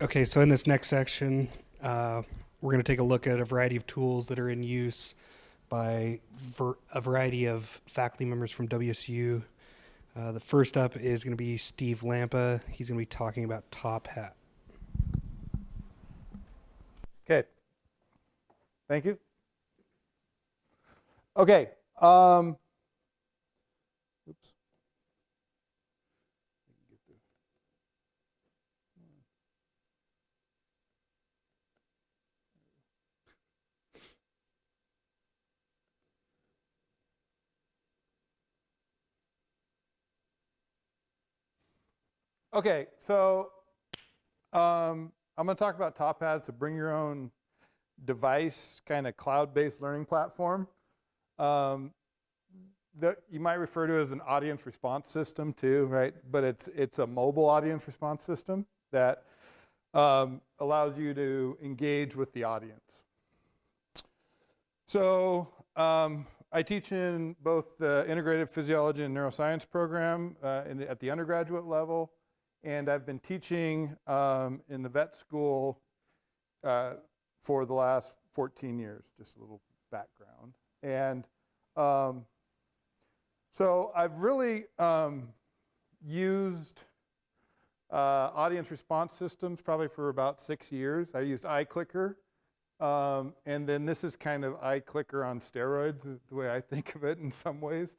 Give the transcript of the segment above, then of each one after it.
Okay, so in this next section, we're going to take a look at a variety of tools that are in use by a variety of faculty members from WSU. The first up is going to be Steve Lampa. He's going to be talking about TopHat. Okay. Thank you. Okay. Oops. Okay, so I'm going to talk about TopHat. It's a bring your own device kind of cloud-based learning platform that you might refer to as an audience response system too, right? But it's a mobile audience response system that allows you to engage with the audience. So I teach in both the integrated physiology and neuroscience program at the undergraduate level, and I've been teaching in the vet school for the last 14 years, just a little background. And so I've really used audience response systems probably for about 6 years. I used iClicker, and then this is kind of iClicker on steroids, is the way I think of it in some ways.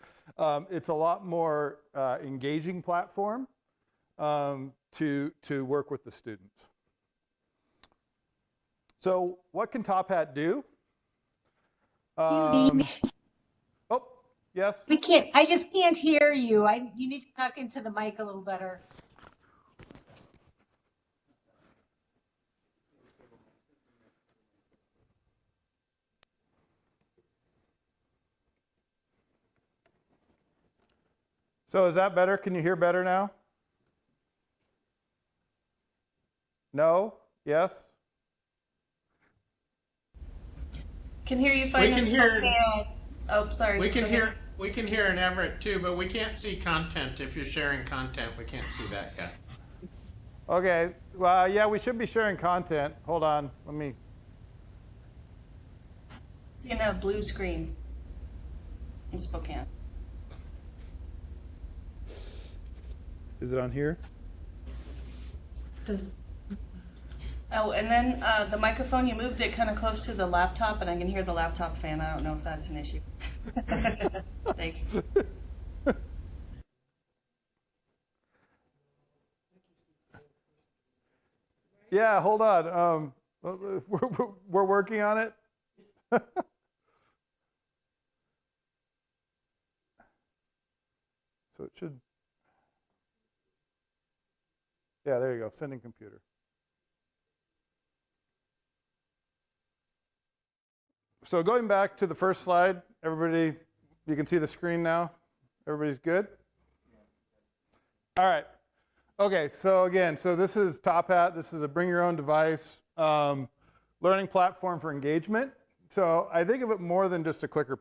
It's a lot more engaging platform to work with the students. So what can TopHat do? Oh, yes? We can't, I just can't hear you. You need to talk into the mic a little better. So is that better? Can you hear better now? No? Yes? Can hear you fine. We can hear. Oh, sorry. We can hear. We can hear in Everett too, but we can't see content. If you're sharing content, we can't see that yet. Okay. Well, yeah, we should be sharing content. Hold on. Let me. Seeing a blue screen in Spokane. Is it on here? Oh, and then the microphone, you moved it kind of close to the laptop, and I can hear the laptop fan. I don't know if that's an issue. Thanks. Yeah, hold on. We're working on it. So it should. Yeah, there you go. Sending computer. So going back to the first slide, everybody, you can see the screen now? Everybody's good? All right. Okay, so again, so this is TopHat. This is a bring your own device learning platform for engagement. So I think of it more than just a clicker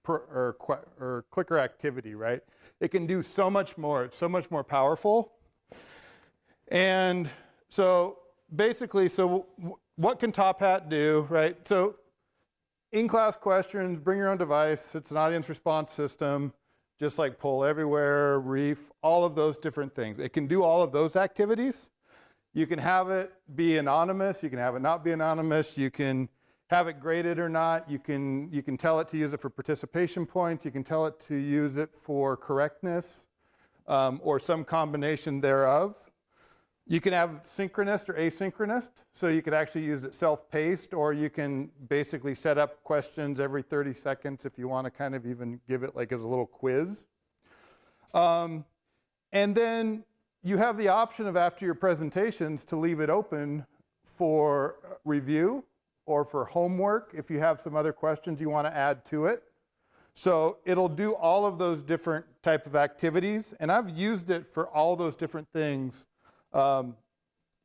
or clicker activity, right? It can do so much more. It's so much more powerful. And so basically, so what can TopHat do, right? So in-class questions, bring your own device. It's an audience response system, just like Poll Everywhere, Reef, all of those different things. It can do all of those activities. You can have it be anonymous. You can have it not be anonymous. You can have it graded or not. You can tell it to use it for participation points. You can tell it to use it for correctness or some combination thereof. You can have synchronous or asynchronous, so you could actually use it self-paced, or you can basically set up questions every 30 seconds if you want to kind of even give it like as a little quiz. And then you have the option of, after your presentations, to leave it open for review or for homework if you have some other questions you want to add to it. So it'll do all of those different type of activities, and I've used it for all those different things for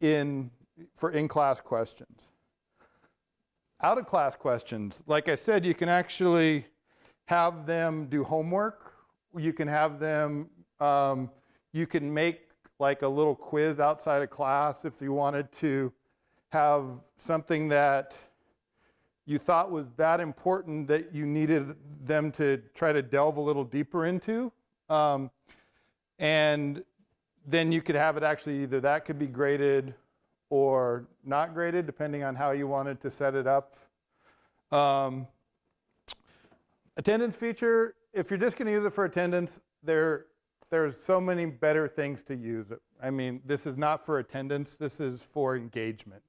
in-class questions. Out-of-class questions, like I said, you can actually have them do homework. You can have them, you can make like a little quiz outside of class, if you wanted to have something that you thought was that important that you needed them to try to delve a little deeper into. And then you could have it actually either that could be graded or not graded, depending on how you wanted to set it up. Attendance feature, if you're just going to use it for attendance, there's so many better things to use it. I mean, this is not for attendance, this is for engagement.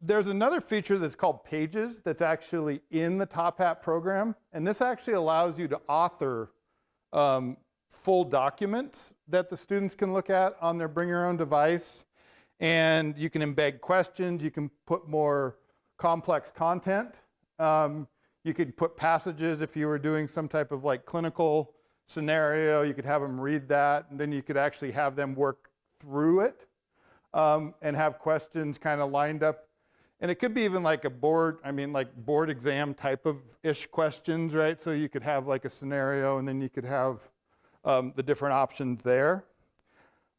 There's another feature that's called Pages that's actually in the TopHat program, and this actually allows you to author full documents that the students can look at on their bring your own device, and you can embed questions, you can put more complex content. You could put passages if you were doing some type of like clinical scenario, you could have them read that, and then you could actually have them work through it and have questions kind of lined up. And it could be even like a board, I mean like board exam type of ish questions, right? So you could have like a scenario and then you could have the different options there.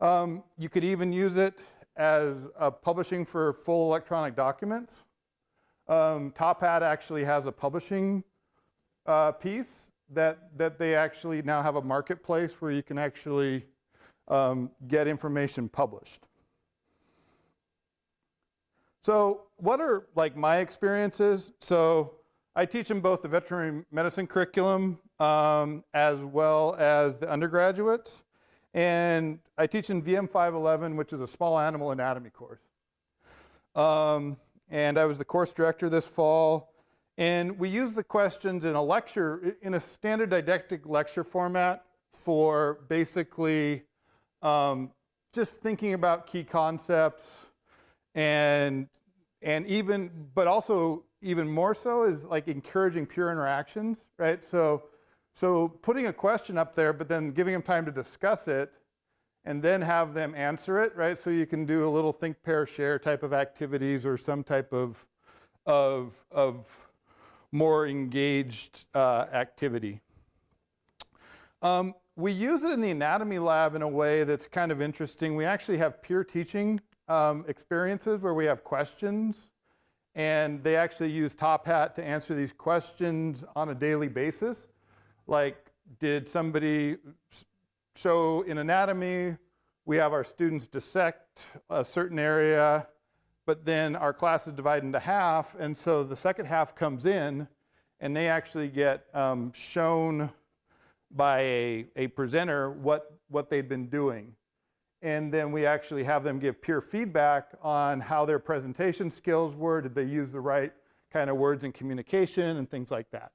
You could even use it as publishing for full electronic documents. TopHat actually has a publishing piece that they actually now have a marketplace where you can actually get information published. So what are like my experiences? So I teach in both the veterinary medicine curriculum as well as the undergraduates. And I teach in VM 511, which is a small animal anatomy course. And I was the course director this fall. And we use the questions in a lecture, in a standard didactic lecture format for basically just thinking about key concepts and even, but also even more so is like encouraging peer interactions, right? So putting a question up there, but then giving them time to discuss it and then have them answer it, right? So you can do a little think, pair, share type of activities or some type of more engaged activity. We use it in the anatomy lab in a way that's kind of interesting. We actually have peer teaching experiences where we have questions, and they actually use TopHat to answer these questions on a daily basis. Like, did somebody show in anatomy, we have our students dissect a certain area, but then our class is divided into half, and so the second half comes in, and they actually get shown by a presenter what they've been doing. And then we actually have them give peer feedback on how their presentation skills were. Did they use the right kind of words in communication and things like that?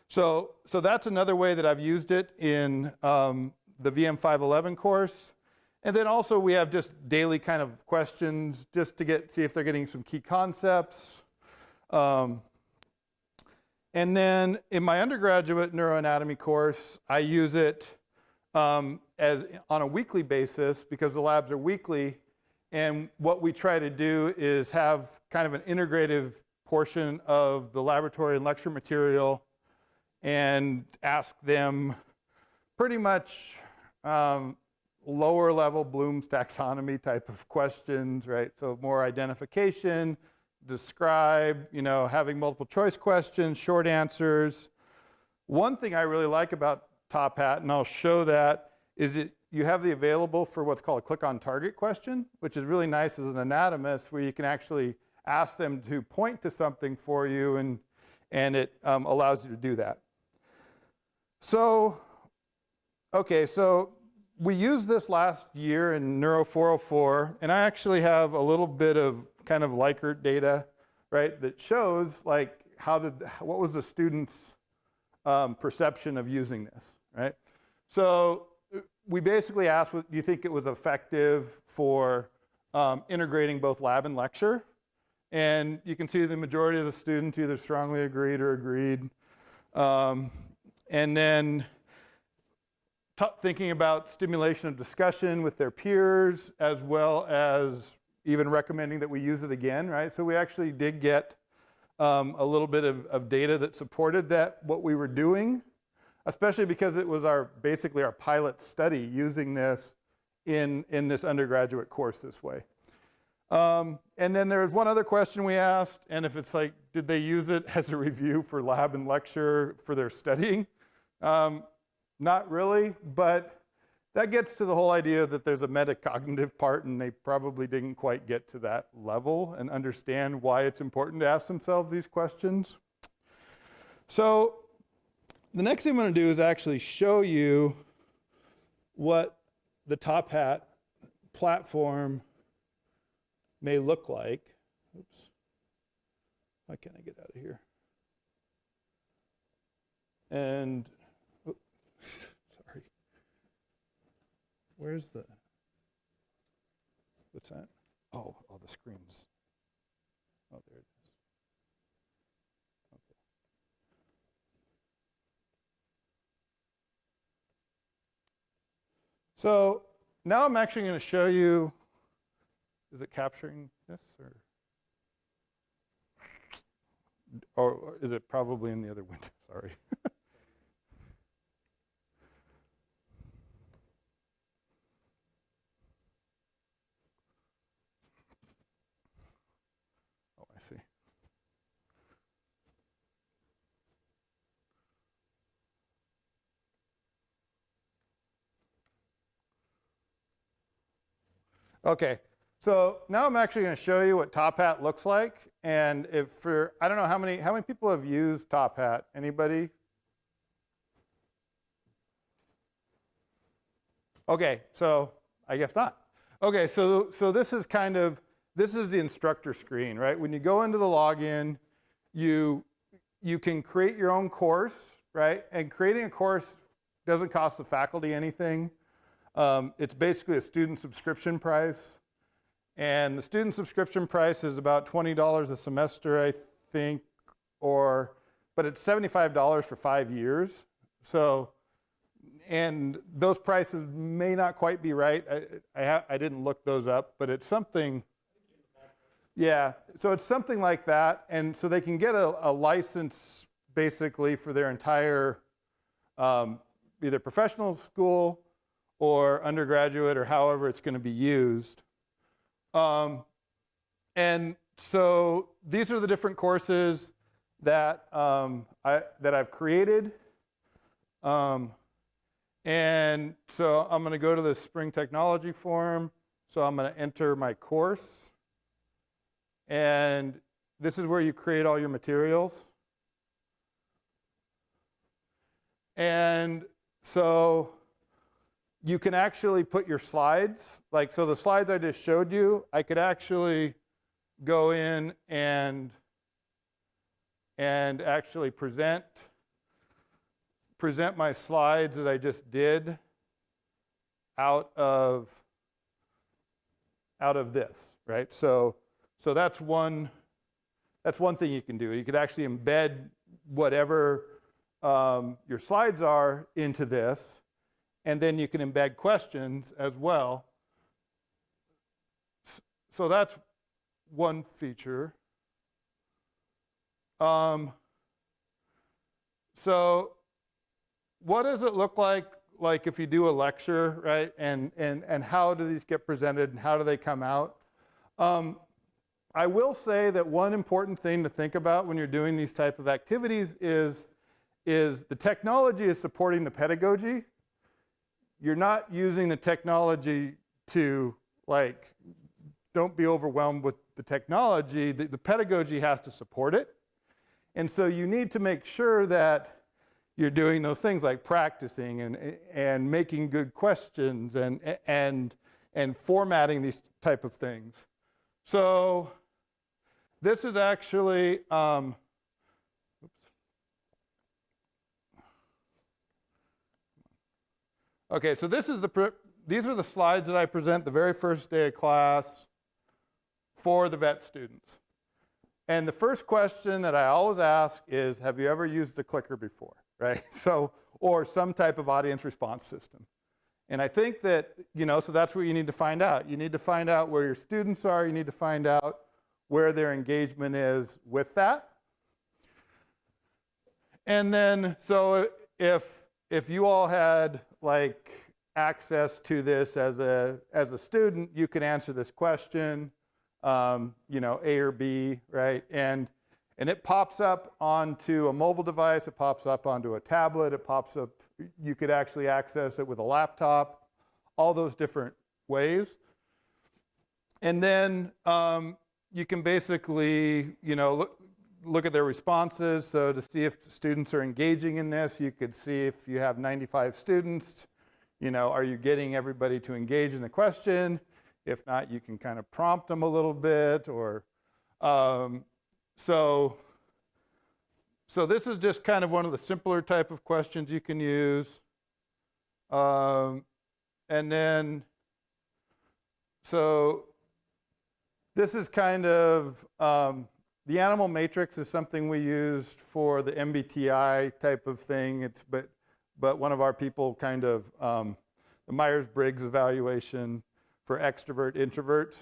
So that's another way that I've used it in the VM 511 course. And then also we have just daily kind of questions just to see if they're getting some key concepts. And then in my undergraduate neuroanatomy course, I use it as on a weekly basis because the labs are weekly. And what we try to do is have kind of an integrative portion of the laboratory and lecture material and ask them pretty much lower level Bloom's taxonomy type of questions, right? So more identification, describe, having multiple choice questions, short answers. One thing I really like about TopHat, and I'll show that, is you have the available for what's called a click on target question, which is really nice as an anatomist where you can actually ask them to point to something for you and it allows you to do that. So, okay, so we used this last year in Neuro 404, and I actually have a little bit of kind of Likert data, right, that shows like what was the student's perception of using this, right? So we basically asked, do you think it was effective for integrating both lab and lecture? And you can see the majority of the students either strongly agreed or agreed. And then thinking about stimulation of discussion with their peers, as well as even recommending that we use it again, right? So we actually did get a little bit of data that supported what we were doing. especially because it was basically our pilot study using this in this undergraduate course this way. And then there's one other question we asked, and if it's like, did they use it as a review for lab and lecture for their studying? Not really, but that gets to the whole idea that there's a metacognitive part, and they probably didn't quite get to that level and understand why it's important to ask themselves these questions. So the next thing I'm going to do is actually show you what the TopHat platform may look like. Oops. Why can't I get out of here? And, oh, sorry. Where's the, what's that? Oh, the screens. Oh, there it is. Okay. So now I'm actually going to show you, is it capturing this or is it probably in the other window? Sorry. Oh, I see. Okay. So now I'm actually going to show you what TopHat looks like, and I don't know how many people have used TopHat. Anybody? Okay, so I guess not. Okay, so this is the instructor screen, right? When you go into the login, you can create your own course, right? And creating a course doesn't cost the faculty anything. It's basically a student subscription price. And the student subscription price is about $20 a semester, I think, but it's $75 for 5 years. So, and those prices may not quite be right. I didn't look those up, but it's something. Yeah, so it's something like that. And so they can get a license basically for their entire either professional school or undergraduate or however it's going to be used. And so these are the different courses that I've created. And so I'm going to go to the Spring Technology Forum. So I'm going to enter my course. And this is where you create all your materials. And so you can actually put your slides, so the slides I just showed you, I could actually go in and actually present my slides that I just did out of this, right? So that's one thing you can do. You could actually embed whatever your slides are into this. And then you can embed questions as well. So that's one feature. So what does it look like if you do a lecture, right? And how do these get presented and how do they come out? I will say that one important thing to think about when you're doing these type of activities is the technology is supporting the pedagogy. You're not using the technology to, don't be overwhelmed with the technology. The pedagogy has to support it. And so you need to make sure that you're doing those things like practicing and making good questions and formatting these type of things. So this is actually, okay, so these are the slides that I present the very first day of class for the vet students. And the first question that I always ask is, have you ever used a clicker before, right? So, or some type of audience response system. And I think that, so that's what you need to find out. You need to find out where your students are. You need to find out where their engagement is with that. And then, so if if you all had like access to this as a student, you could answer this question, you know, A or B, right? And it pops up onto a mobile device, it pops up onto a tablet, it pops up, you could actually access it with a laptop, all those different ways. And then you can basically, you know, look at their responses. So to see if students are engaging in this, you could see if you have 95 students, you know, are you getting everybody to engage in the question? If not, you can kind of prompt them a little bit, or so this is just kind of one of the simpler type of questions you can use. And then, so this is kind of, the animal matrix is something we used for the MBTI type of thing. But one of our people kind of, the Myers-Briggs evaluation for extrovert, introvert.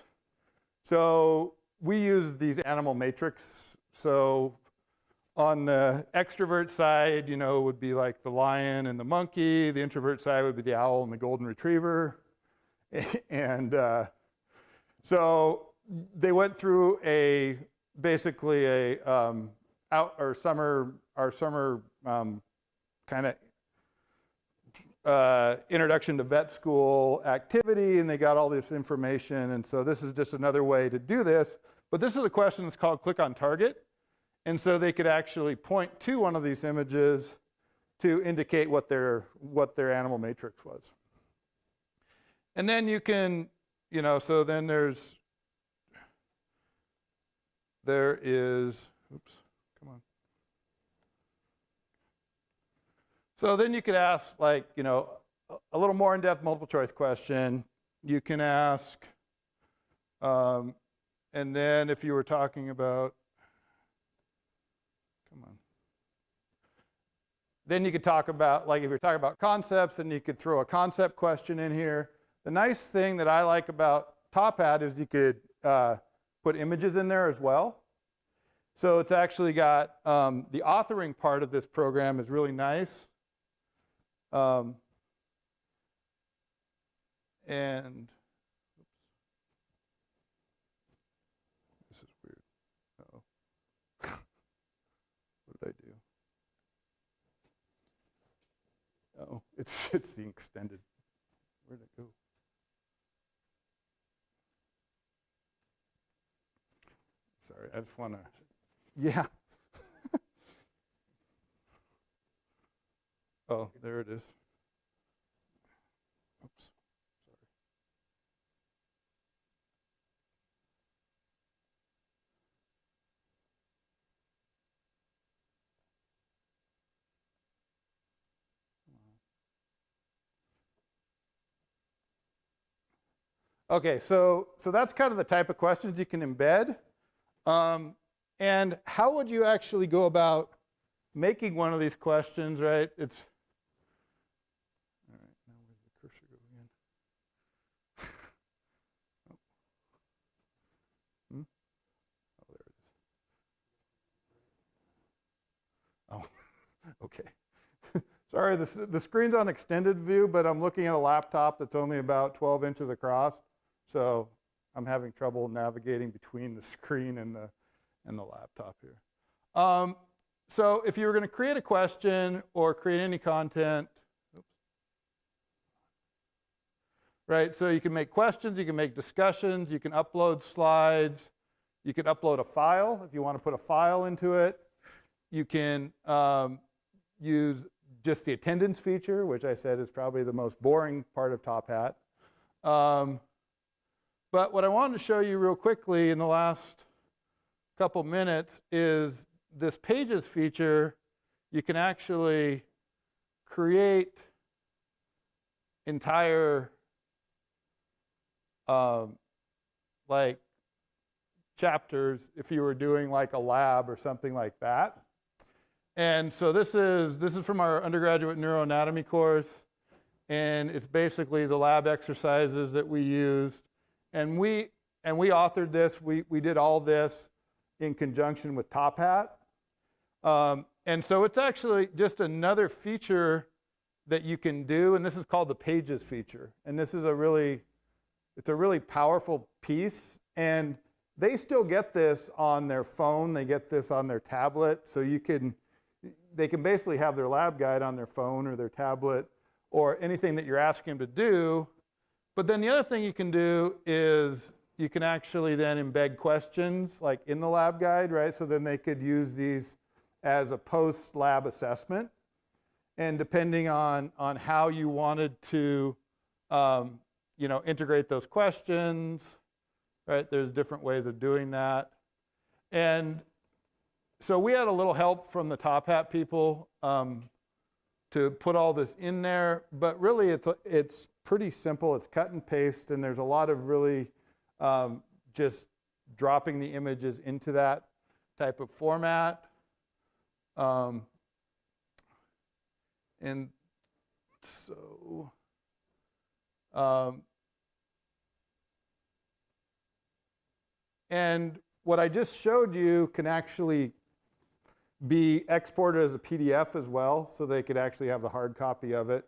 So we use these animal matrix. So on the extrovert side, you know, would be like the lion and the monkey. The introvert side would be the owl and the golden retriever. And so they went through basically our summer kind of introduction to vet school activity, and they got all this information. And so this is just another way to do this. But this is a question that's called click on target. And so they could actually point to one of these images to indicate what their animal matrix was. And then you can, you know, so then there is, oops, come on. So then you could ask, like, you know, a little more in-depth multiple choice question. You can ask, and then if you were talking about, come on. Then you could talk about, like, if you're talking about concepts, then you could throw a concept question in here. The nice thing that I like about TopHat is you could put images in there as well. So it's actually got, the authoring part of this program is really nice. And oops. This is weird. Uh-oh. What did I do? Oh, it's the extended. Where did it go? Sorry, I just want to, yeah. Oh, there it is. Oops, sorry. Okay, so that's kind of the type of questions you can embed. And how would you actually go about making one of these questions, right? It's, all right, now where's the cursor go again? Oh. Oh, there it is. Oh, okay. Sorry, the screen's on extended view, but I'm looking at a laptop that's only about 12 inches across, so I'm having trouble navigating between the screen and the laptop here. So if you were going to create a question or create any content, oops, right? So you can make questions, you can make discussions, you can upload slides, you can upload a file if you want to put a file into it. You can use just the attendance feature, which I said is probably the most boring part of TopHat. But what I wanted to show you real quickly in the last couple minutes is this pages feature. You can actually create entire like chapters if you were doing like a lab or something like that. And so this is from our undergraduate neuroanatomy course, and it's basically the lab exercises that we used. And we authored this. We did all this in conjunction with TopHat. And so it's actually just another feature that you can do, and this is called the Pages feature. And this is it's a really powerful piece, and they still get this on their phone, they get this on their tablet, so they can basically have their lab guide on their phone or their tablet or anything that you're asking them to do. But then the other thing you can do is you can actually then embed questions like in the lab guide, right? So then they could use these as a post-lab assessment. And depending on how you wanted to integrate those questions, right? There's different ways of doing that. And so we had a little help from the TopHat people to put all this in there, but really it's pretty simple. It's cut and paste, and there's a lot of really just dropping the images into that type of format. And so and what I just showed you can actually be exported as a PDF as well, so they could actually have the hard copy of it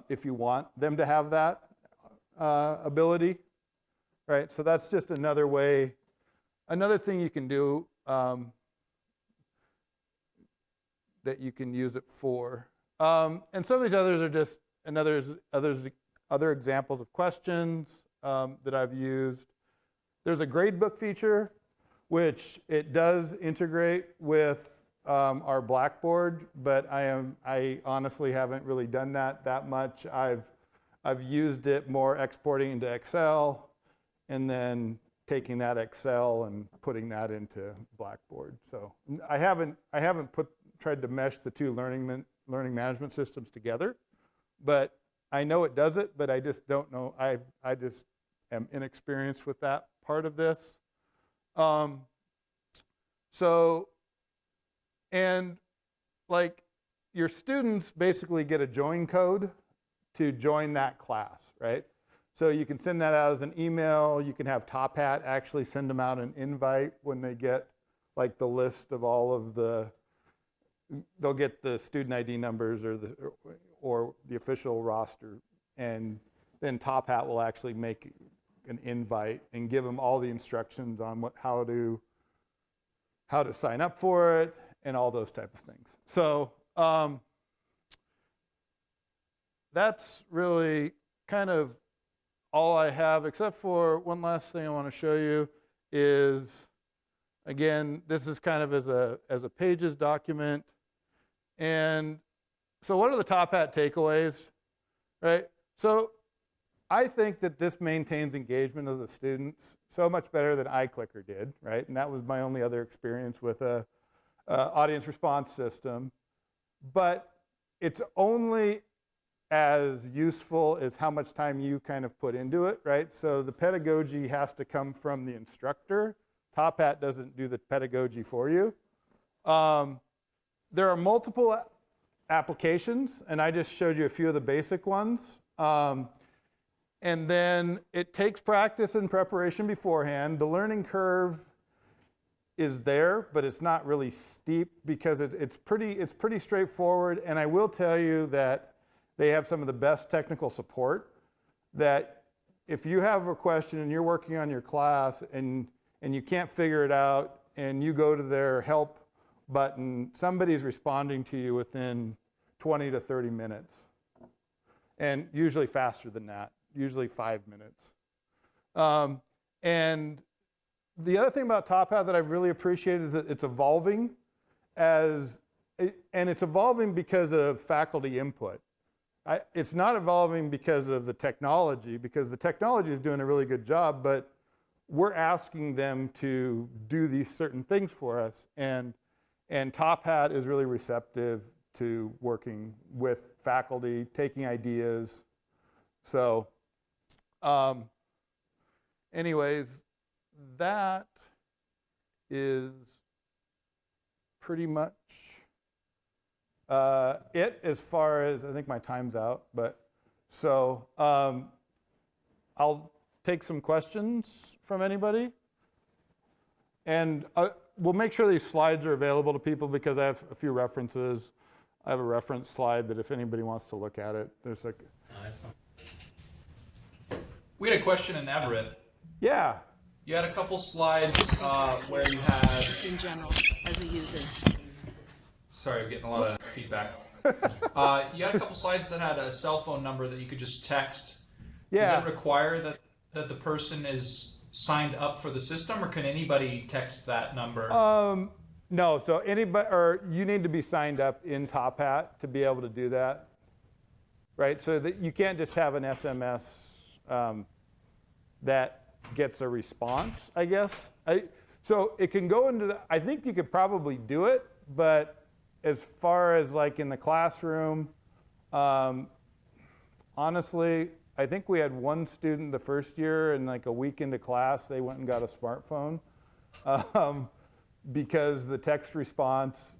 if you want them to have that ability, right? So that's just another way, another thing you can do that you can use it for. And some of these others are just other examples of questions that I've used. There's a gradebook feature, which it does integrate with our Blackboard, but I honestly haven't really done that much. I've used it more exporting into Excel and then taking that Excel and putting that into Blackboard. So I haven't tried to mesh the two learning management systems together, but I know it does it, but I just don't know. I just am inexperienced with that part of this. And like your students basically get a join code to join that class, right? So you can send that out as an email. You can have TopHat actually send them out an invite when they get like the list of all of they'll get the student ID numbers or the official roster, and then TopHat will actually make an invite and give them all the instructions on how to sign up for it and all those type of things. So that's really kind of all I have, except for one last thing I want to show you is, again, this is kind of as a Pages document. And so what are the TopHat takeaways, right? So I think that this maintains engagement of the students so much better than iClicker did, right? And that was my only other experience with a audience response system. But it's only as useful as how much time you kind of put into it, right? So the pedagogy has to come from the instructor. TopHat doesn't do the pedagogy for you. There are multiple applications, and I just showed you a few of the basic ones. And then it takes practice and preparation beforehand. The learning curve is there, but it's not really steep because it's pretty straightforward. And I will tell you that they have some of the best technical support, that if you have a question and you're working on your class and you can't figure it out and you go to their help button, somebody's responding to you within 20 to 30 minutes. And usually faster than that, usually 5 minutes. And the other thing about TopHat that I've really appreciated is that it's evolving and it's evolving because of faculty input. It's not evolving because of the technology, because the technology is doing a really good job, but we're asking them to do these certain things for us. And TopHat is really receptive to working with faculty, taking ideas. So anyways, that is pretty much it as far as, I think my time's out, but so I'll take some questions from anybody. And we'll make sure these slides are available to people because I have a few references. I have a reference slide that if anybody wants to look at it, there's like. We had a question in Everett. Yeah. You had a couple slides where you had. Just in general, as a user. Sorry, I'm getting a lot of feedback. You had a couple slides that had a cell phone number that you could just text. Yeah. Does it require that the person is signed up for the system, or can anybody text that number? No, so anybody, or you need to be signed up in TopHat to be able to do that, right? So that you can't just have an SMS that gets a response, I guess. So it can go into I think you could probably do it, but as far as like in the classroom, honestly, I think we had one student the first year, and like a week into class, they went and got a smartphone because the text response,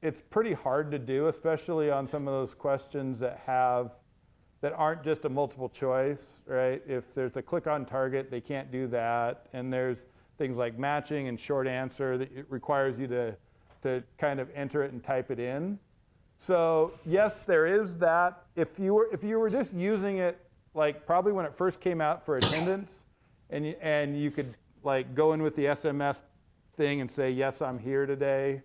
it's pretty hard to do, especially on some of those questions that aren't just a multiple choice, right? If there's a click on target, they can't do that, and there's things like matching and short answer that it requires you to kind of enter it and type it in. So yes, there is that. If you were just using it, like probably when it first came out for attendance, and you could like go in with the SMS thing and say, yes, I'm here today.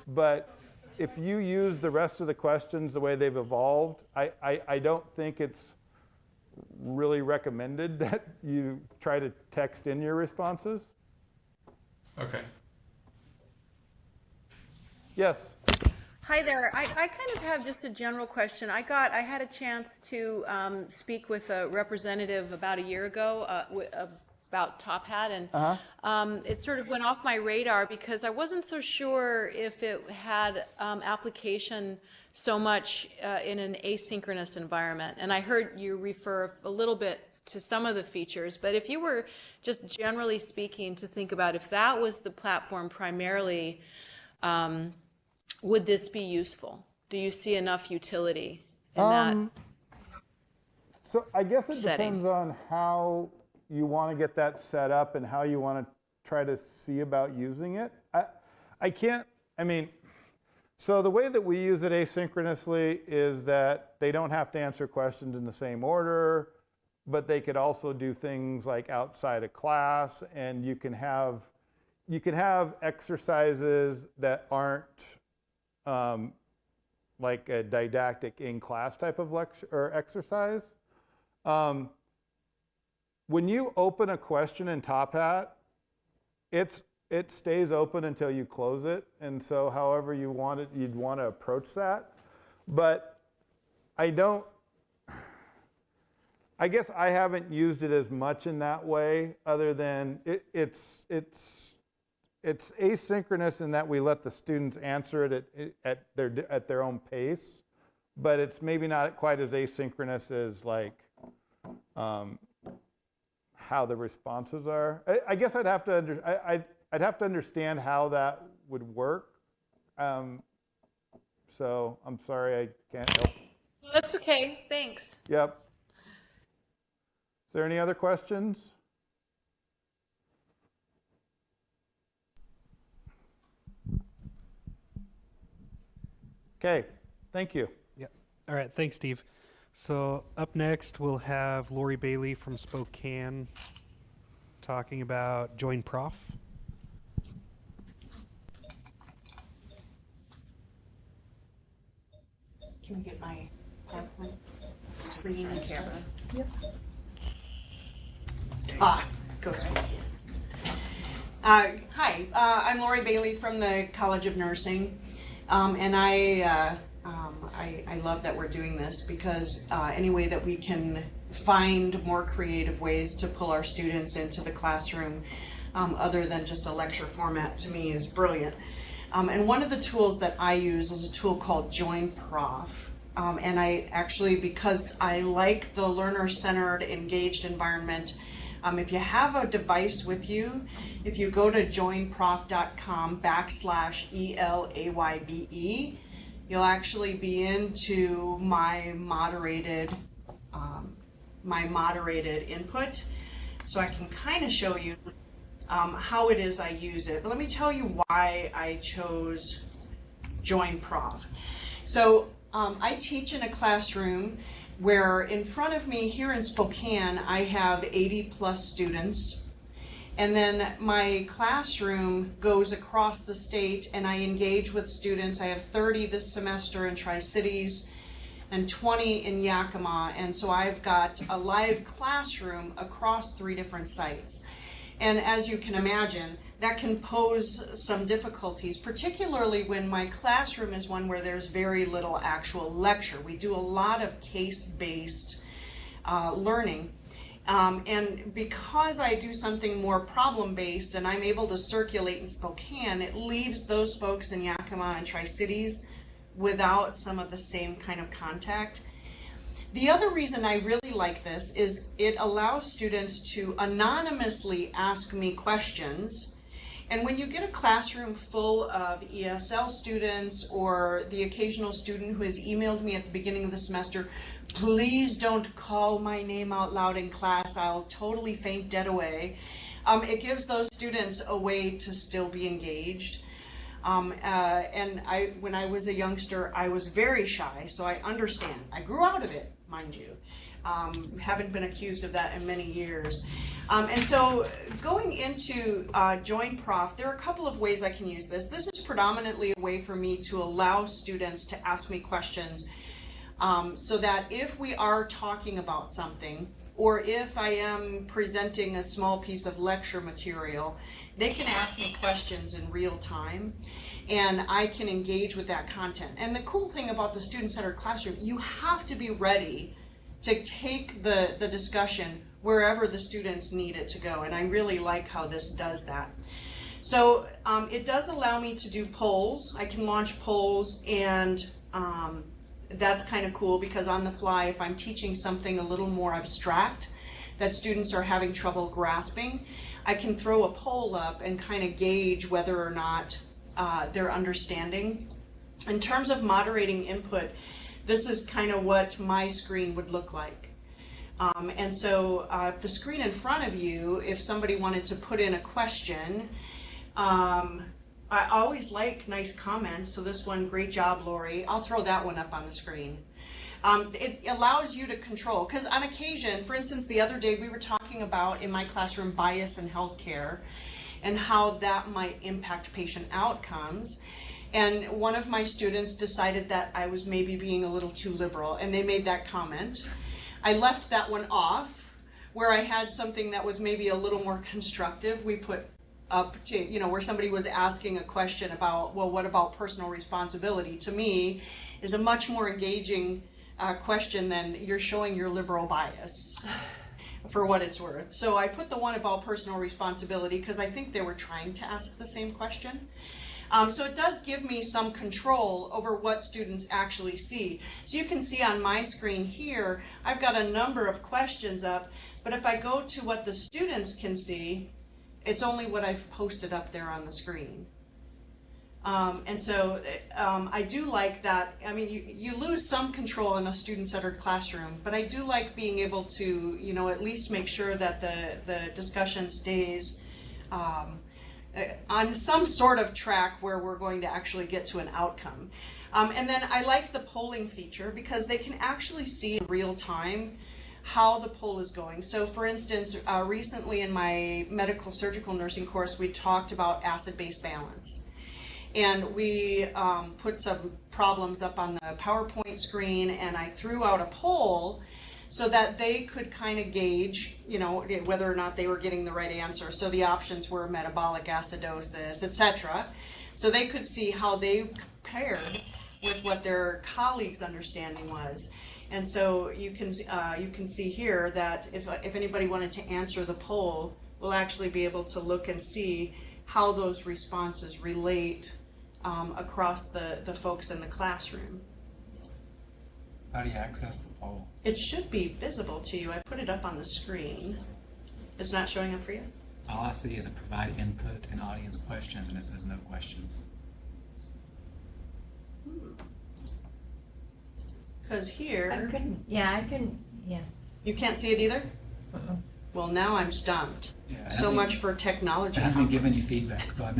But if you use the rest of the questions the way they've evolved, I don't think it's really recommended that you try to text in your responses. Okay. Yes. Hi there. I kind of have just a general question. I had a chance to speak with a representative about a year ago about TopHat, and it sort of went off my radar because I wasn't so sure if it had application so much in an asynchronous environment. And I heard you refer a little bit to some of the features, but if you were just generally speaking to think about if that was the platform primarily, would this be useful? Do you see enough utility in that? So I guess it setting? depends on how you want to get that set up and how you want to try to see about using it. So the way that we use it asynchronously is that they don't have to answer questions in the same order, but they could also do things like outside of class, and you can have exercises that aren't like a didactic in-class type of lecture or exercise. When you open a question in TopHat, it stays open until you close it, and so however you want it, you'd want to approach that. But I guess I haven't used it as much in that way, other than it's asynchronous in that we let the students answer it at their own pace, but it's maybe not quite as asynchronous as like how the responses are. I guess I'd have to understand how that would work. So I'm sorry I can't help. Well, that's okay. Thanks. Yep. Is there any other questions? Okay, thank you. Yeah. All right. Thanks, Steve. So up next, we'll have Lori Bailey from Spokane talking about Join Prof. Can we get my PowerPoint screen and camera? Yep. Go Spokane. Hi, I'm Lori Bailey from the College of Nursing, and I love that we're doing this because any way that we can find more creative ways to pull our students into the classroom other than just a lecture format, to me, is brilliant. And one of the tools that I use is a tool called Join Prof. And I actually, because I like the learner-centered, engaged environment, if you have a device with you, if you go to joinprof.com/ELAYBE, you'll actually be into my moderated input. So I can kind of show you how it is I use it. But let me tell you why I chose Join Prof. So I teach in a classroom where in front of me here in Spokane, I have 80 plus students. And then my classroom goes across the state and I engage with students. I have 30 this semester in Tri-Cities and 20 in Yakima. And so I've got a live classroom across 3 different sites. And as you can imagine, that can pose some difficulties, particularly when my classroom is one where there's very little actual lecture. We do a lot of case-based learning. And because I do something more problem-based and I'm able to circulate in Spokane, it leaves those folks in Yakima and Tri-Cities without some of the same kind of contact. The other reason I really like this is it allows students to anonymously ask me questions. And when you get a classroom full of ESL students or the occasional student who has emailed me at the beginning of the semester, please don't call my name out loud in class, I'll totally faint dead away. It gives those students a way to still be engaged. And when I was a youngster, I was very shy, so I understand. I grew out of it, mind you. Haven't been accused of that in many years. And so going into Join Prof, there are a couple of ways I can use this. This is predominantly a way for me to allow students to ask me questions so that if we are talking about something, or if I am presenting a small piece of lecture material, they can ask me questions in real time and I can engage with that content. And the cool thing about the student-centered classroom, you have to be ready to take the discussion wherever the students need it to go. And I really like how this does that. So it does allow me to do polls. I can launch polls, and that's kind of cool because on the fly, if I'm teaching something a little more abstract that students are having trouble grasping, I can throw a poll up and kind of gauge whether or not they're understanding. In terms of moderating input, this is kind of what my screen would look like. And so if the screen in front of you, if somebody wanted to put in a question, I always like nice comments. So this one, great job, Lori. I'll throw that one up on the screen. It allows you to control, because on occasion, for instance, the other day we were talking about in my classroom bias in healthcare and how that might impact patient outcomes. And one of my students decided that I was maybe being a little too liberal, and they made that comment. I left that one off. Where I had something that was maybe a little more constructive, we put up to, you know, where somebody was asking a question about, well, what about personal responsibility? To me, is a much more engaging question than you're showing your liberal bias, for what it's worth. So I put the one about personal responsibility because I think they were trying to ask the same question. So it does give me some control over what students actually see. So you can see on my screen here, I've got a number of questions up, but if I go to what the students can see, it's only what I've posted up there on the screen. And so I do like that. I mean, you lose some control in a student-centered classroom, but I do like being able to, you know, at least make sure that the discussion stays on some sort of track where we're going to actually get to an outcome. And then I like the polling feature because they can actually see in real time how the poll is going. So for instance, recently in my medical surgical nursing course, we talked about acid-base balance. And we put some problems up on the PowerPoint screen, and I threw out a poll so that they could kind of gauge, you know, whether or not they were getting the right answer. So the options were metabolic acidosis, etc. So they could see how they compared with what their colleagues' understanding was. And so you can see here that if anybody wanted to answer the poll, we'll actually be able to look and see how those responses relate across the folks in the classroom. How do you access the poll? It should be visible to you. I put it up on the screen. It's not showing up for you? All I see is a provide input and audience questions, and it says no questions. Because here... I couldn't, yeah. You can't see it either? Well, now I'm stumped. Yeah, So much for technology. I haven't been giving you feedback, so I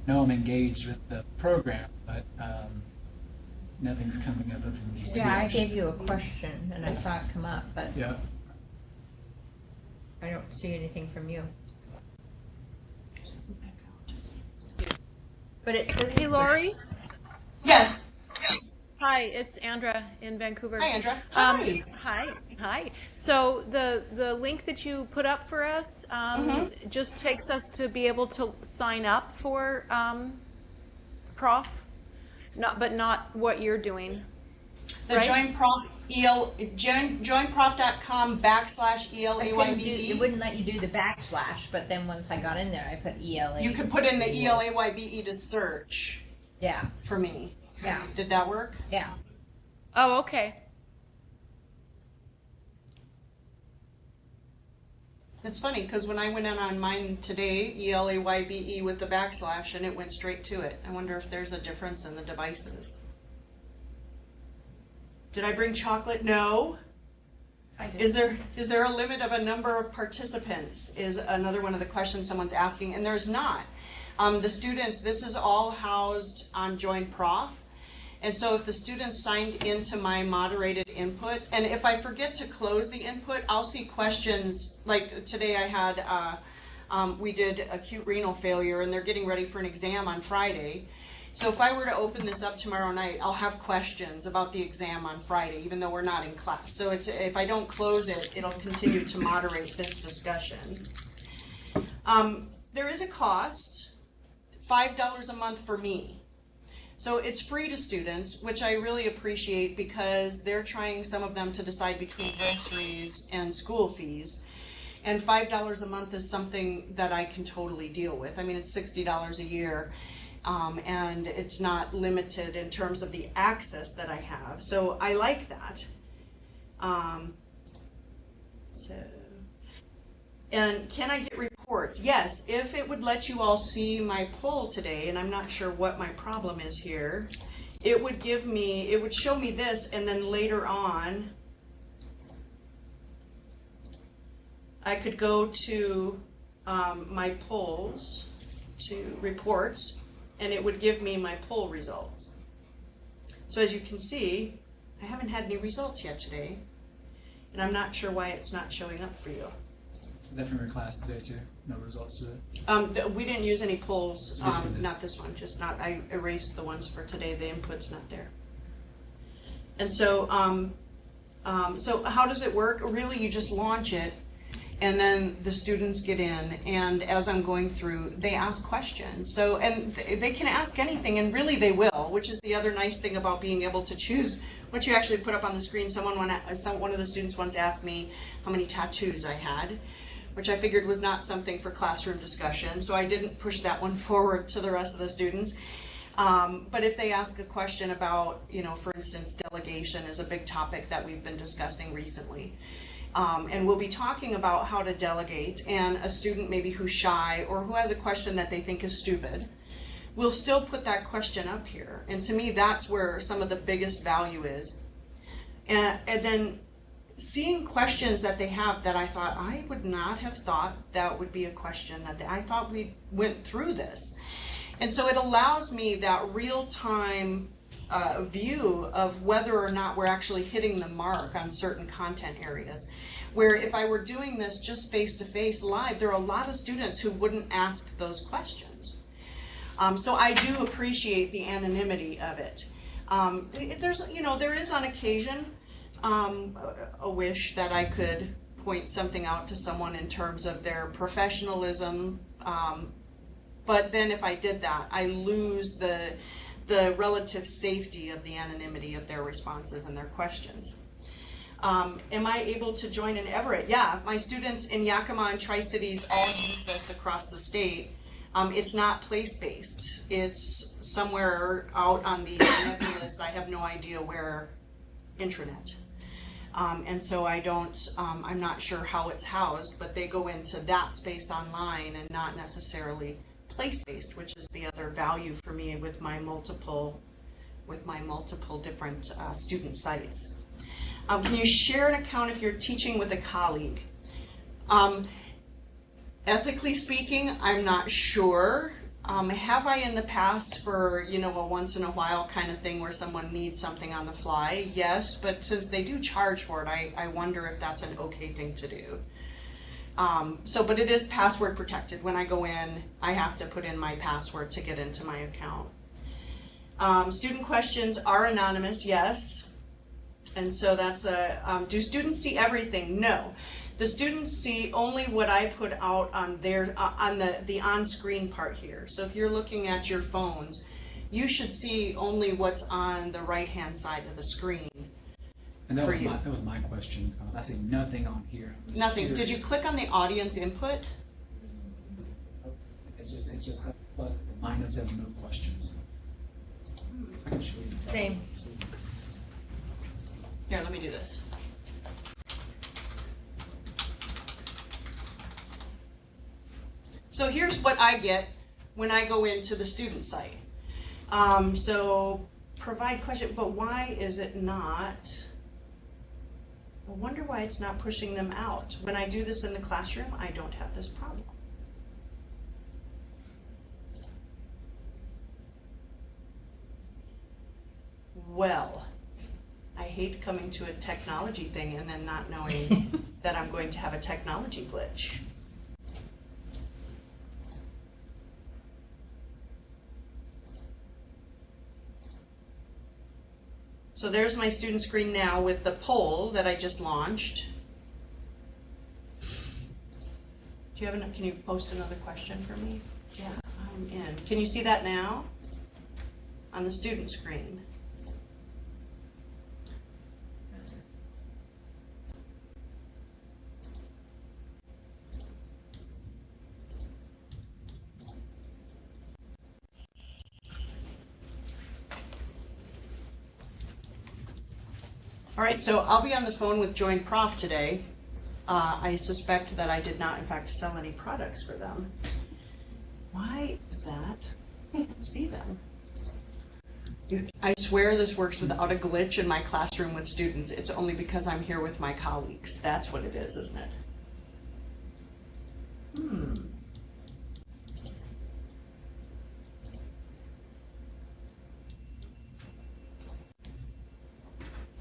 know I'm engaged with the program, but Nothing's coming up other than these two Yeah, I options. gave you a question and I saw it come up, but Yeah. I don't see anything from you. But it says. Hey, Lori. Yes. Hi, it's Andra in Vancouver. Hi, Andra. Hi. So the link that you put up for us just takes us to be able to sign up for Prof, but not what you're doing. The right? joinprof.com/ELAYBE. It wouldn't let you do the backslash, but then once I got in there, I put ELA. You could put in the ELAYBE to search Yeah, for me. yeah, Did that work? yeah. Oh, okay. It's funny because when I went in on mine today, ELAYBE with the backslash, and it went straight to it. I wonder if there's a difference in the devices. Did I bring chocolate? No. Is there a limit of a number of participants? Is another one of the questions someone's asking, and there's not. The students, this is all housed on Join Prof. And so if the students signed into my moderated input, and if I forget to close the input, I'll see questions, like today I had, we did acute renal failure and they're getting ready for an exam on Friday. So if I were to open this up tomorrow night, I'll have questions about the exam on Friday, even though we're not in class. So if I don't close it, it'll continue to moderate this discussion. There is a cost, $5 a month for me. So it's free to students, which I really appreciate because they're trying, some of them, to decide between groceries and school fees. And $5 a month is something that I can totally deal with. I mean, it's $60 a year, and it's not limited in terms of the access that I have. So I like that. And can I get reports? Yes, if it would let you all see my poll today, and I'm not sure what my problem is here, it would give me, it would show me this, and then later on, I could go to my polls, to reports, and it would give me my poll results. So as you can see, I haven't had any results yet today, and I'm not sure why it's not showing up for you. Is that from your class today too? No results today? We didn't use any polls, Just for this. not this one, just not, I erased the ones for today, the input's not there. And so, so how does it work? Really, you just launch it, and then the students get in, and as I'm going through, they ask questions. So, and they can ask anything, and really they will, which is the other nice thing about being able to choose what you actually put up on the screen. One of the students once asked me how many tattoos I had, which I figured was not something for classroom discussion, so I didn't push that one forward to the rest of the students. But if they ask a question about, you know, for instance, delegation is a big topic that we've been discussing recently. And we'll be talking about how to delegate, and a student maybe who's shy or who has a question that they think is stupid, we'll still put that question up here. And to me, that's where some of the biggest value is. And then seeing questions that they have that I thought, I would not have thought that would be a question that I thought we went through this. And so it allows me that real-time view of whether or not we're actually hitting the mark on certain content areas. Where if I were doing this just face-to-face live, there are a lot of students who wouldn't ask those questions. So I do appreciate the anonymity of it. There's, you know, there is on occasion a wish that I could point something out to someone in terms of their professionalism, but then if I did that, I lose the relative safety of the anonymity of their responses and their questions. Am I able to join in Everett? Yeah, my students in Yakima and Tri-Cities all use this across the state. It's not place-based. It's somewhere out on the nebulous, I have no idea where, intranet. And so I don't, I'm not sure how it's housed, but they go into that space online and not necessarily place-based, which is the other value for me with my multiple different student sites. Can you share an account if you're teaching with a colleague? Ethically speaking, I'm not sure. Have I in the past for, you know, a once in a while kind of thing where someone needs something on the fly? Yes, but since they do charge for it, I wonder if that's an okay thing to do. But it is password protected. When I go in, I have to put in my password to get into my account. Student questions are anonymous, yes. And so that's do students see everything? No. The students see only what I put out on their on the on-screen part here. So if you're looking at your phones, you should see only what's on the right-hand side of the screen. And that was my question, because I see nothing on here. Nothing. Did you click on the audience input? It's just but mine says no questions. I can show you. Same. Here, let me do this. So here's what I get when I go into the student site. So provide question, but why is it not? I wonder why it's not pushing them out. When I do this in the classroom, I don't have this problem. Well, I hate coming to a technology thing and then not knowing that I'm going to have a technology glitch. So there's my student screen now with the poll that I just launched. Do you have enough? Can you post another question for me? Yeah, I'm in. Can you see that now? On the student screen. All right, so I'll be on the phone with Join Prof today. I suspect that I did not, in fact, sell any products for them. Why is that? I can't see them. I swear this works without a glitch in my classroom with students. It's only because I'm here with my colleagues. That's what it is, isn't it?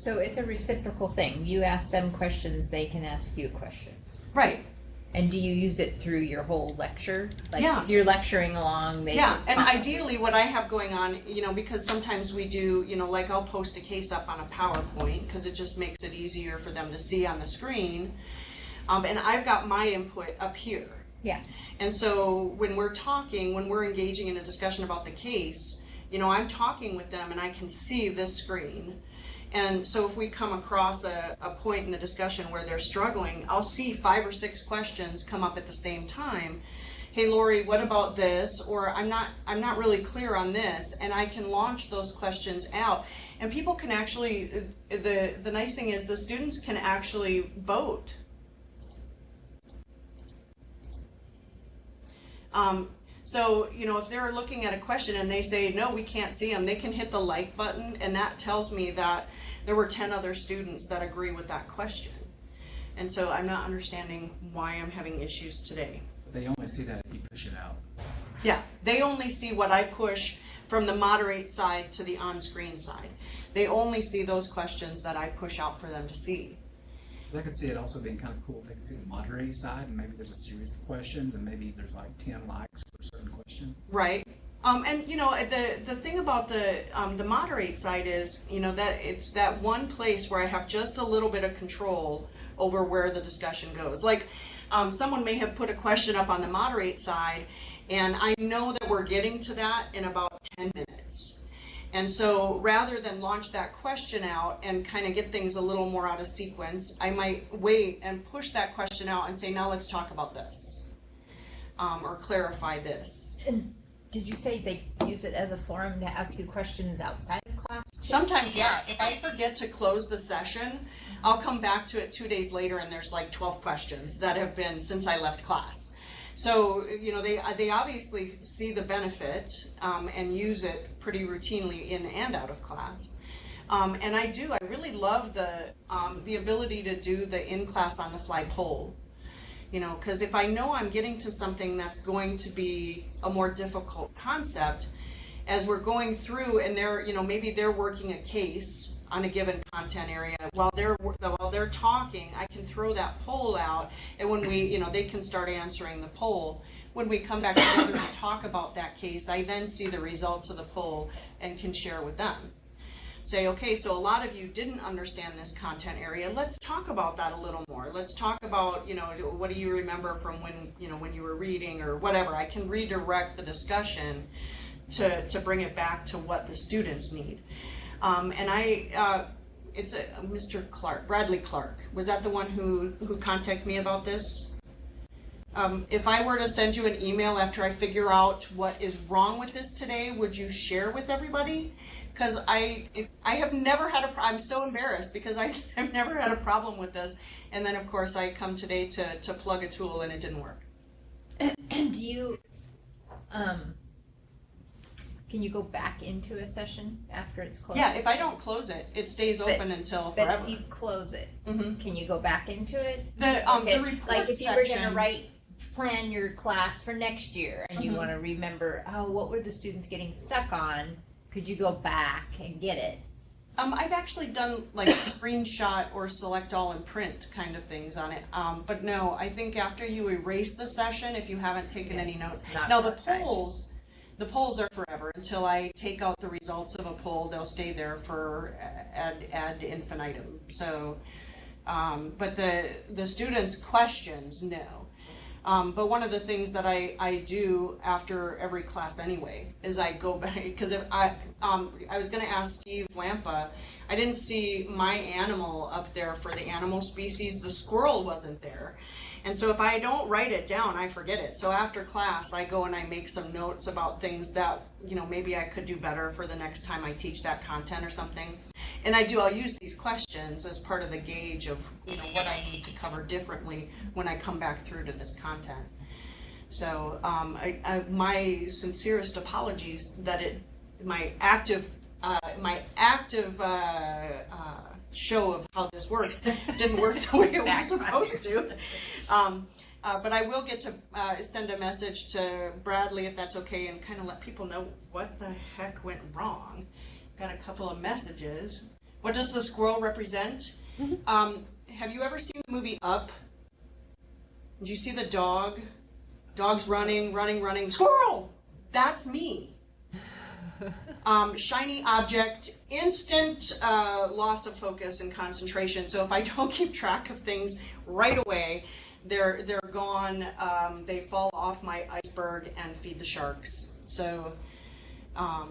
So it's a reciprocal thing. You ask them questions, they can ask you questions. Right. And do you use it through your whole lecture? Like Yeah. you're lecturing along. Yeah, and ideally what I have going on, you know, because sometimes we do, you know, like I'll post a case up on a PowerPoint because it just makes it easier for them to see on the screen. And I've got my input up here. Yeah. And so when we're talking, when we're engaging in a discussion about the case, you know, I'm talking with them and I can see this screen. And so if we come across a point in the discussion where they're struggling, I'll see 5 or 6 questions come up at the same time. Hey, Lori, what about this? Or I'm not really clear on this. And I can launch those questions out. And people can actually, the nice thing is the students can actually vote. So, you know, if they're looking at a question and they say, no, we can't see them, they can hit the like button, and that tells me that there were 10 other students that agree with that question. And so I'm not understanding why I'm having issues today. They only see that if you push it out. Yeah, they only see what I push from the moderate side to the on-screen side. They only see those questions that I push out for them to see. I could see it also being kind of cool if they could see the moderating side, and maybe there's a series of questions, and maybe there's like 10 likes for a certain question. Right. And you know, the thing about the moderate side is, you know, that it's that one place where I have just a little bit of control over where the discussion goes. Like someone may have put a question up on the moderate side, and I know that we're getting to that in about 10 minutes. And so rather than launch that question out and kind of get things a little more out of sequence, I might wait and push that question out and say, now let's talk about this, or clarify this. And did you say they use it as a forum to ask you questions outside of class? Sometimes, yeah. If I forget to close the session, I'll come back to it 2 days later and there's like 12 questions that have been since I left class. So, you know, they obviously see the benefit and use it pretty routinely in and out of class. And I really love the ability to do the in-class on the fly poll. You know, because if I know I'm getting to something that's going to be a more difficult concept, as we're going through and they're, you know, maybe they're working a case on a given content area, while they're talking, I can throw that poll out, and when we, you know, they can start answering the poll. When we come back together and talk about that case, I then see the results of the poll and can share with them. Say, okay, so a lot of you didn't understand this content area. Let's talk about that a little more. Let's talk about, you know, what do you remember from when, you know, when you were reading or whatever. I can redirect the discussion to bring it back to what the students need. It's Mr. Clark, Bradley Clark. Was that the one who contacted me about this? If I were to send you an email after I figure out what is wrong with this today, would you share with everybody? Because I have never had I'm so embarrassed because I've never had a problem with this. And then of course I come today to plug a tool and it didn't work. And do you, can you go back into a session after it's closed? Yeah, if I don't close it, it stays open until forever. But if you close it, Mhm. can you go back into it? The report like if you section, were gonna plan your class for next year and you want to remember, what were the students getting stuck on? Could you go back and get it? I've actually done like screenshot or select all and print kind of things on it. But no, I think after you erase the session, if you haven't taken any notes. Now the polls are forever until I take out the results of a poll. They'll stay there for ad infinitum. So, but the students' questions, no. But one of the things that I do after every class anyway is I go back, because if I was going to ask Steve Lampa, I didn't see my animal up there for the animal species. The squirrel wasn't there. And so if I don't write it down, I forget it. So after class, I go and I make some notes about things that, you know, maybe I could do better for the next time I teach that content or something. And I'll use these questions as part of the gauge of, you know, what I need to cover differently when I come back through to this content. So my sincerest apologies that my active show of how this works didn't work the way it was supposed to. But I will get to send a message to Bradley if that's okay and kind of let people know what the heck went wrong. Got a couple of messages. What does the squirrel represent? Have you ever seen the movie Up? Did you see the dog? Dog's running. Squirrel! That's me. Shiny object, instant loss of focus and concentration. So if I don't keep track of things right away, they're gone. They fall off my iceberg and feed the sharks. So are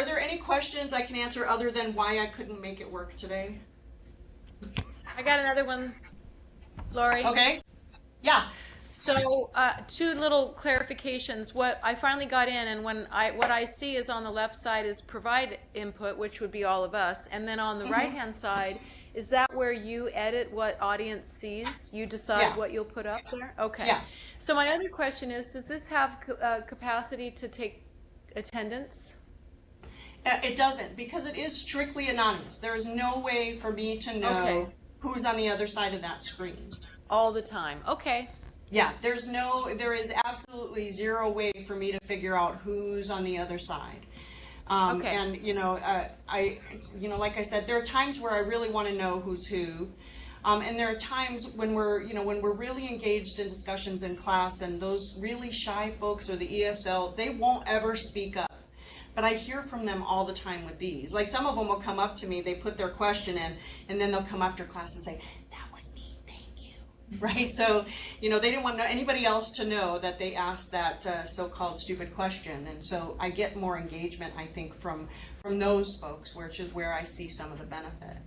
there any questions I can answer other than why I couldn't make it work today? I got another one, Lori. Okay. Yeah. So two little clarifications. What I finally got in, and what I see is on the left side is provide input, which would be all of us, and then on the right-hand side, is that where you edit what audience sees? You decide what you'll put up there? Okay. Yeah. So my other question is, does this have capacity to take attendance? It doesn't, because it is strictly anonymous. There is no way for me to know who's on the other side of that screen. All the time. Okay. Yeah, there is absolutely zero way for me to figure out who's on the other side. And like I said, there are times where I really want to know who's who. And there are times when we're really engaged in discussions in class, and those really shy folks or the ESL, they won't ever speak up. But I hear from them all the time with these. Like some of them will come up to me, they put their question in, and then they'll come after class and say, "That was me, thank you." Right? So, they didn't want anybody else to know that they asked that so-called stupid question. And so I get more engagement, I think, from those folks, which is where I see some of the benefit.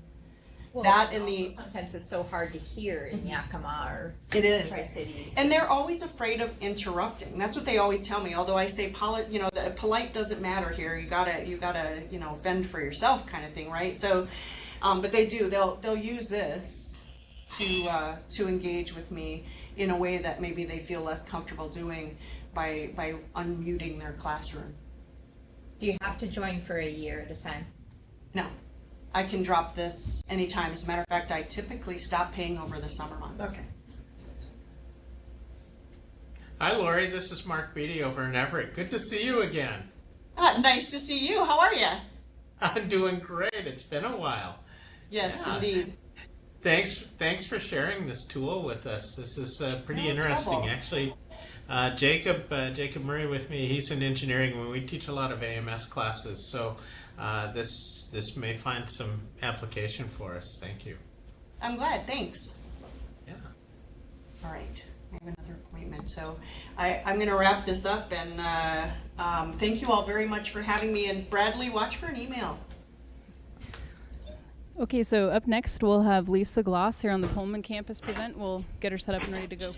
Well, that and sometimes it's so hard to hear in Yakima or Tri-Cities. And they're always afraid of interrupting. That's what they always tell me. Although I say, polite doesn't matter here. You gotta, fend for yourself, kind of thing, right? So, but they do. They'll use this to engage with me in a way that maybe they feel less comfortable doing by unmuting their classroom. Do you have to join for a year at a time? No. I can drop this anytime. As a matter of fact, I typically stop paying over the summer months. Okay. Hi, Lori. This is Mark Beatty over in Everett. Good to see you again. Nice to see you. How are you? I'm doing great. It's been a while. Yes, Yeah. indeed. Thanks for sharing this tool with us. This is pretty interesting, trouble. actually. Jacob Murray with me. He's in engineering. When we teach a lot of AMS classes, so this may find some application for us. Thank you. I'm glad. Thanks. Yeah. All right. I have another appointment, so I'm going to wrap this up, and thank you all very much for having me. And Bradley, watch for an email. Okay, so up next we'll have Lisa Gloss here on the Pullman campus present. We'll get her set up and ready to go.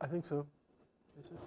I think so. Is it?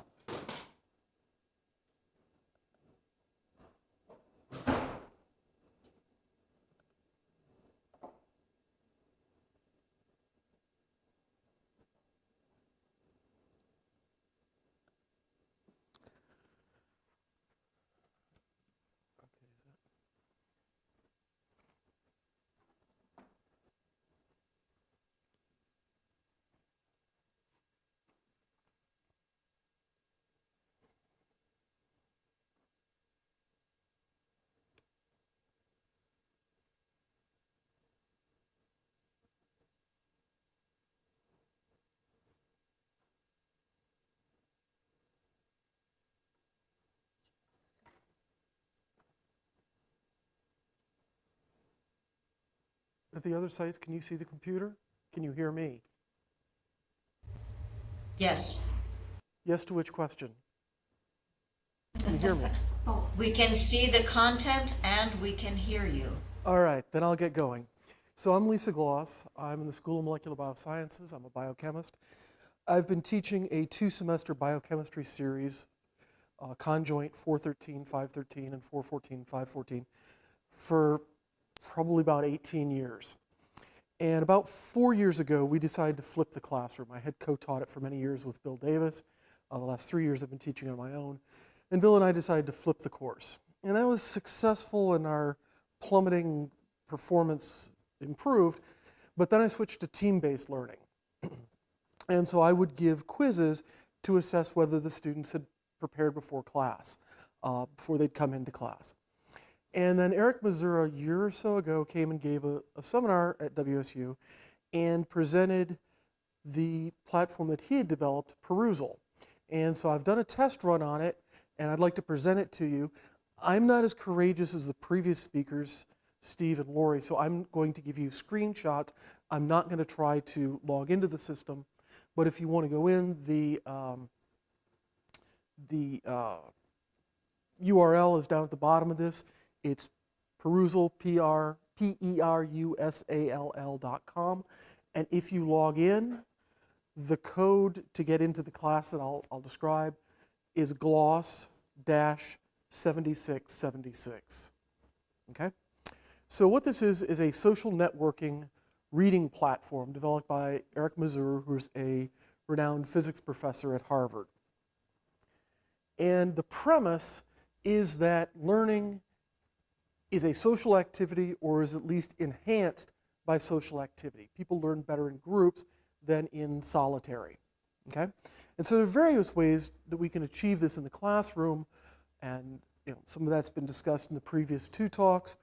At the other sites, can you see the computer? Can you hear me? Yes. Yes to which question? Can you hear me? We can see the content and we can hear you. All right, then I'll get going. So I'm Lisa Gloss. I'm in the School of Molecular Biosciences. I'm a biochemist. I've been teaching a 2-semester biochemistry series, conjoint 413, 513, and 414, 514, for probably about 18 years. And about 4 years ago, we decided to flip the classroom. I had co-taught it for many years with Bill Davis. The last 3 years I've been teaching on my own. And Bill and I decided to flip the course. And that was successful, and our plummeting performance improved. But then I switched to team-based learning. And so I would give quizzes to assess whether the students had prepared before class, before they'd come into class. And then Eric Mazur, a year or so ago, came and gave a seminar at WSU and presented the platform that he had developed, Perusal. And so I've done a test run on it, and I'd like to present it to you. I'm not as courageous as the previous speakers, Steve and Lori, so I'm going to give you screenshots. I'm not going to try to log into the system, but if you want to go in, the URL is down at the bottom of this. It's Perusal, Perusall.com. And if you log in, the code to get into the class that I'll describe is gloss-7676. Okay? So what this is a social networking reading platform developed by Eric Mazur, who's a renowned physics professor at Harvard. And the premise is that learning is a social activity, or is at least enhanced by social activity. People learn better in groups than in solitary. Okay? And so there are various ways that we can achieve this in the classroom, and some of that's been discussed in the previous 2 talks.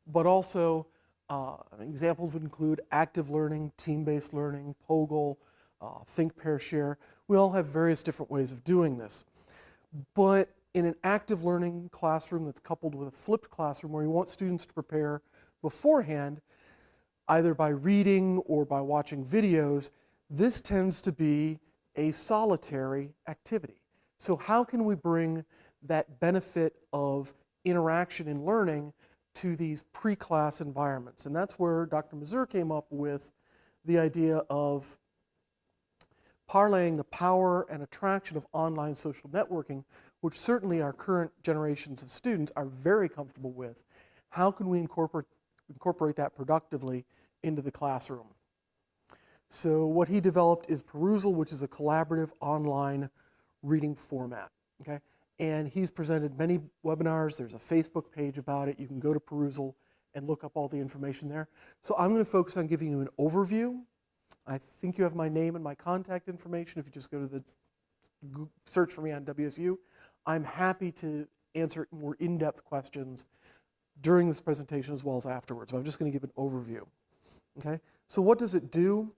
But also, examples would include active learning, team-based learning, POGL, think, pair, share. We all have various different ways of doing this. But in an active learning classroom that's coupled with a flipped classroom where you want students to prepare beforehand, either by reading or by watching videos, this tends to be a solitary activity. So how can we bring that benefit of interaction in learning to these pre-class environments? And that's where Dr. Mazur came up with the idea of parlaying the power and attraction of online social networking, which certainly our current generations of students are very comfortable with. How can we incorporate that productively into the classroom? So what he developed is Perusal, which is a collaborative online reading format, okay? And he's presented many webinars. There's a Facebook page about it. You can go to Perusal and look up all the information there. So I'm going to focus on giving you an overview. I think you have my name and my contact information if you just go to the search for me on WSU. I'm happy to answer more in-depth questions during this presentation as well as afterwards. But I'm just going to give an overview. Okay? So what does it do?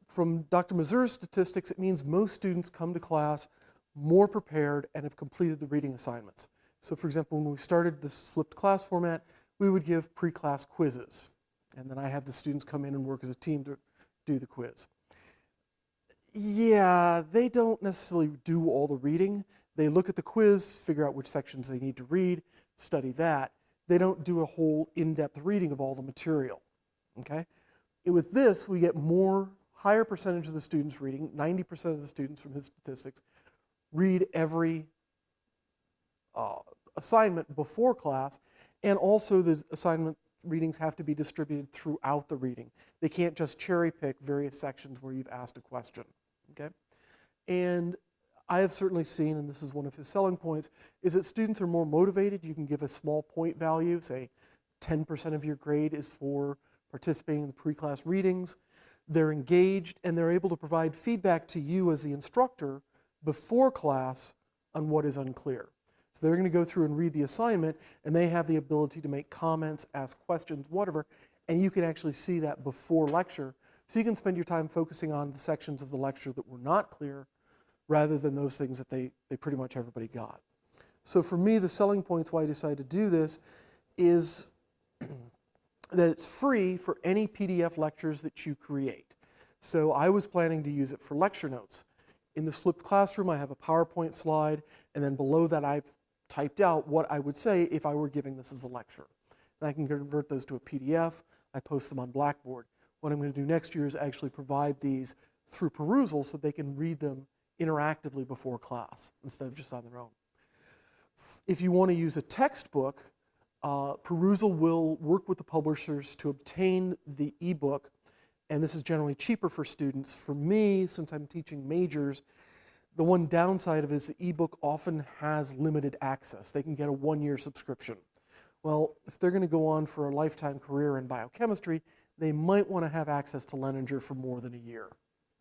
From Dr. Mazur's statistics, it means most students come to class more prepared and have completed the reading assignments. So for example, when we started this flipped class format, we would give pre-class quizzes. And then I have the students come in and work as a team to do the quiz. Yeah, they don't necessarily do all the reading. They look at the quiz, figure out which sections they need to read, study that. They don't do a whole in-depth reading of all the material, okay? With this, we get higher percentage of the students reading. 90% of the students from his statistics read every assignment before class, and also the assignment readings have to be distributed throughout the reading. They can't just cherry pick various sections where you've asked a question, okay? And I have certainly seen, and this is one of his selling points, is that students are more motivated. You can give a small point value, say 10% of your grade is for participating in the pre-class readings. They're engaged, and they're able to provide feedback to you as the instructor before class on what is unclear. So they're going to go through and read the assignment, and they have the ability to make comments, ask questions, whatever, and you can actually see that before lecture. So you can spend your time focusing on the sections of the lecture that were not clear, rather than those things that they pretty much everybody got. So for me, the selling points why I decided to do this is that it's free for any PDF lectures that you create. So I was planning to use it for lecture notes. In this flipped classroom, I have a PowerPoint slide, and then below that I've typed out what I would say if I were giving this as a lecture. And I can convert those to a PDF. I post them on Blackboard. What I'm going to do next year is actually provide these through Perusal so they can read them interactively before class instead of just on their own. If you want to use a textbook, Perusal will work with the publishers to obtain the ebook, and this is generally cheaper for students. For me, since I'm teaching majors, the one downside of it is the ebook often has limited access. They can get a one-year subscription. Well, if they're going to go on for a lifetime career in biochemistry, they might want to have access to Leninger for more than a year.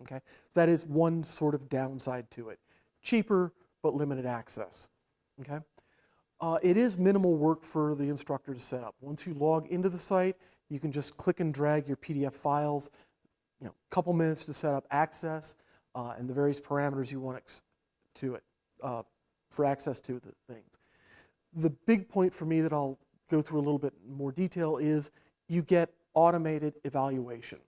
Okay? So that is one sort of downside to it. Cheaper, but limited access. Okay? It is minimal work for the instructor to set up. Once you log into the site, you can just click and drag your PDF files, a couple minutes to set up access and the various parameters you want to it for access to the things. The big point for me that I'll go through a little bit more detail is you get automated evaluation.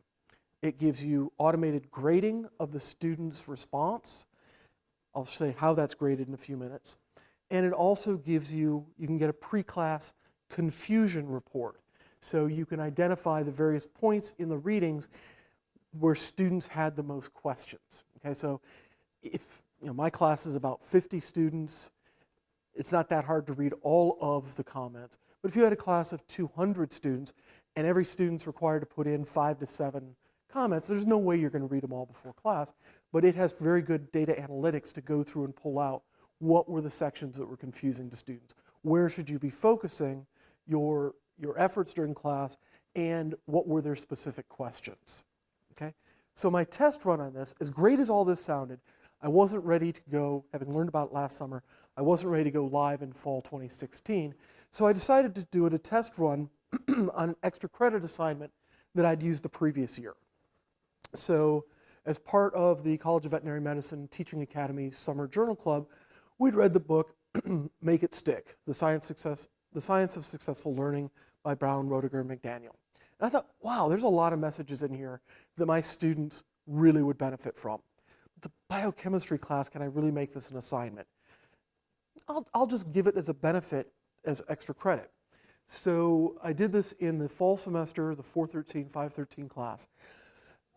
It gives you automated grading of the student's response. I'll say how that's graded in a few minutes. And it also gives you can get a pre-class confusion report. So you can identify the various points in the readings where students had the most questions. Okay, so if my class is about 50 students, it's not that hard to read all of the comments. But if you had a class of 200 students and every student's required to put in 5 to 7 comments, there's no way you're going to read them all before class. But it has very good data analytics to go through and pull out what were the sections that were confusing to students. Where should you be focusing your efforts during class, and what were their specific questions? Okay? So my test run on this, as great as all this sounded, I wasn't ready to go, having learned about it last summer, I wasn't ready to go live in fall 2016. So I decided to do a test run on an extra credit assignment that I'd used the previous year. So as part of the College of Veterinary Medicine Teaching Academy Summer Journal Club, we'd read the book Make It Stick, The Science of Successful Learning by Brown, Roediger, and McDaniel. And I thought, wow, there's a lot of messages in here that my students really would benefit from. It's a biochemistry class, can I really make this an assignment? I'll just give it as a benefit as extra credit. So I did this in the fall semester, the 413, 513 class.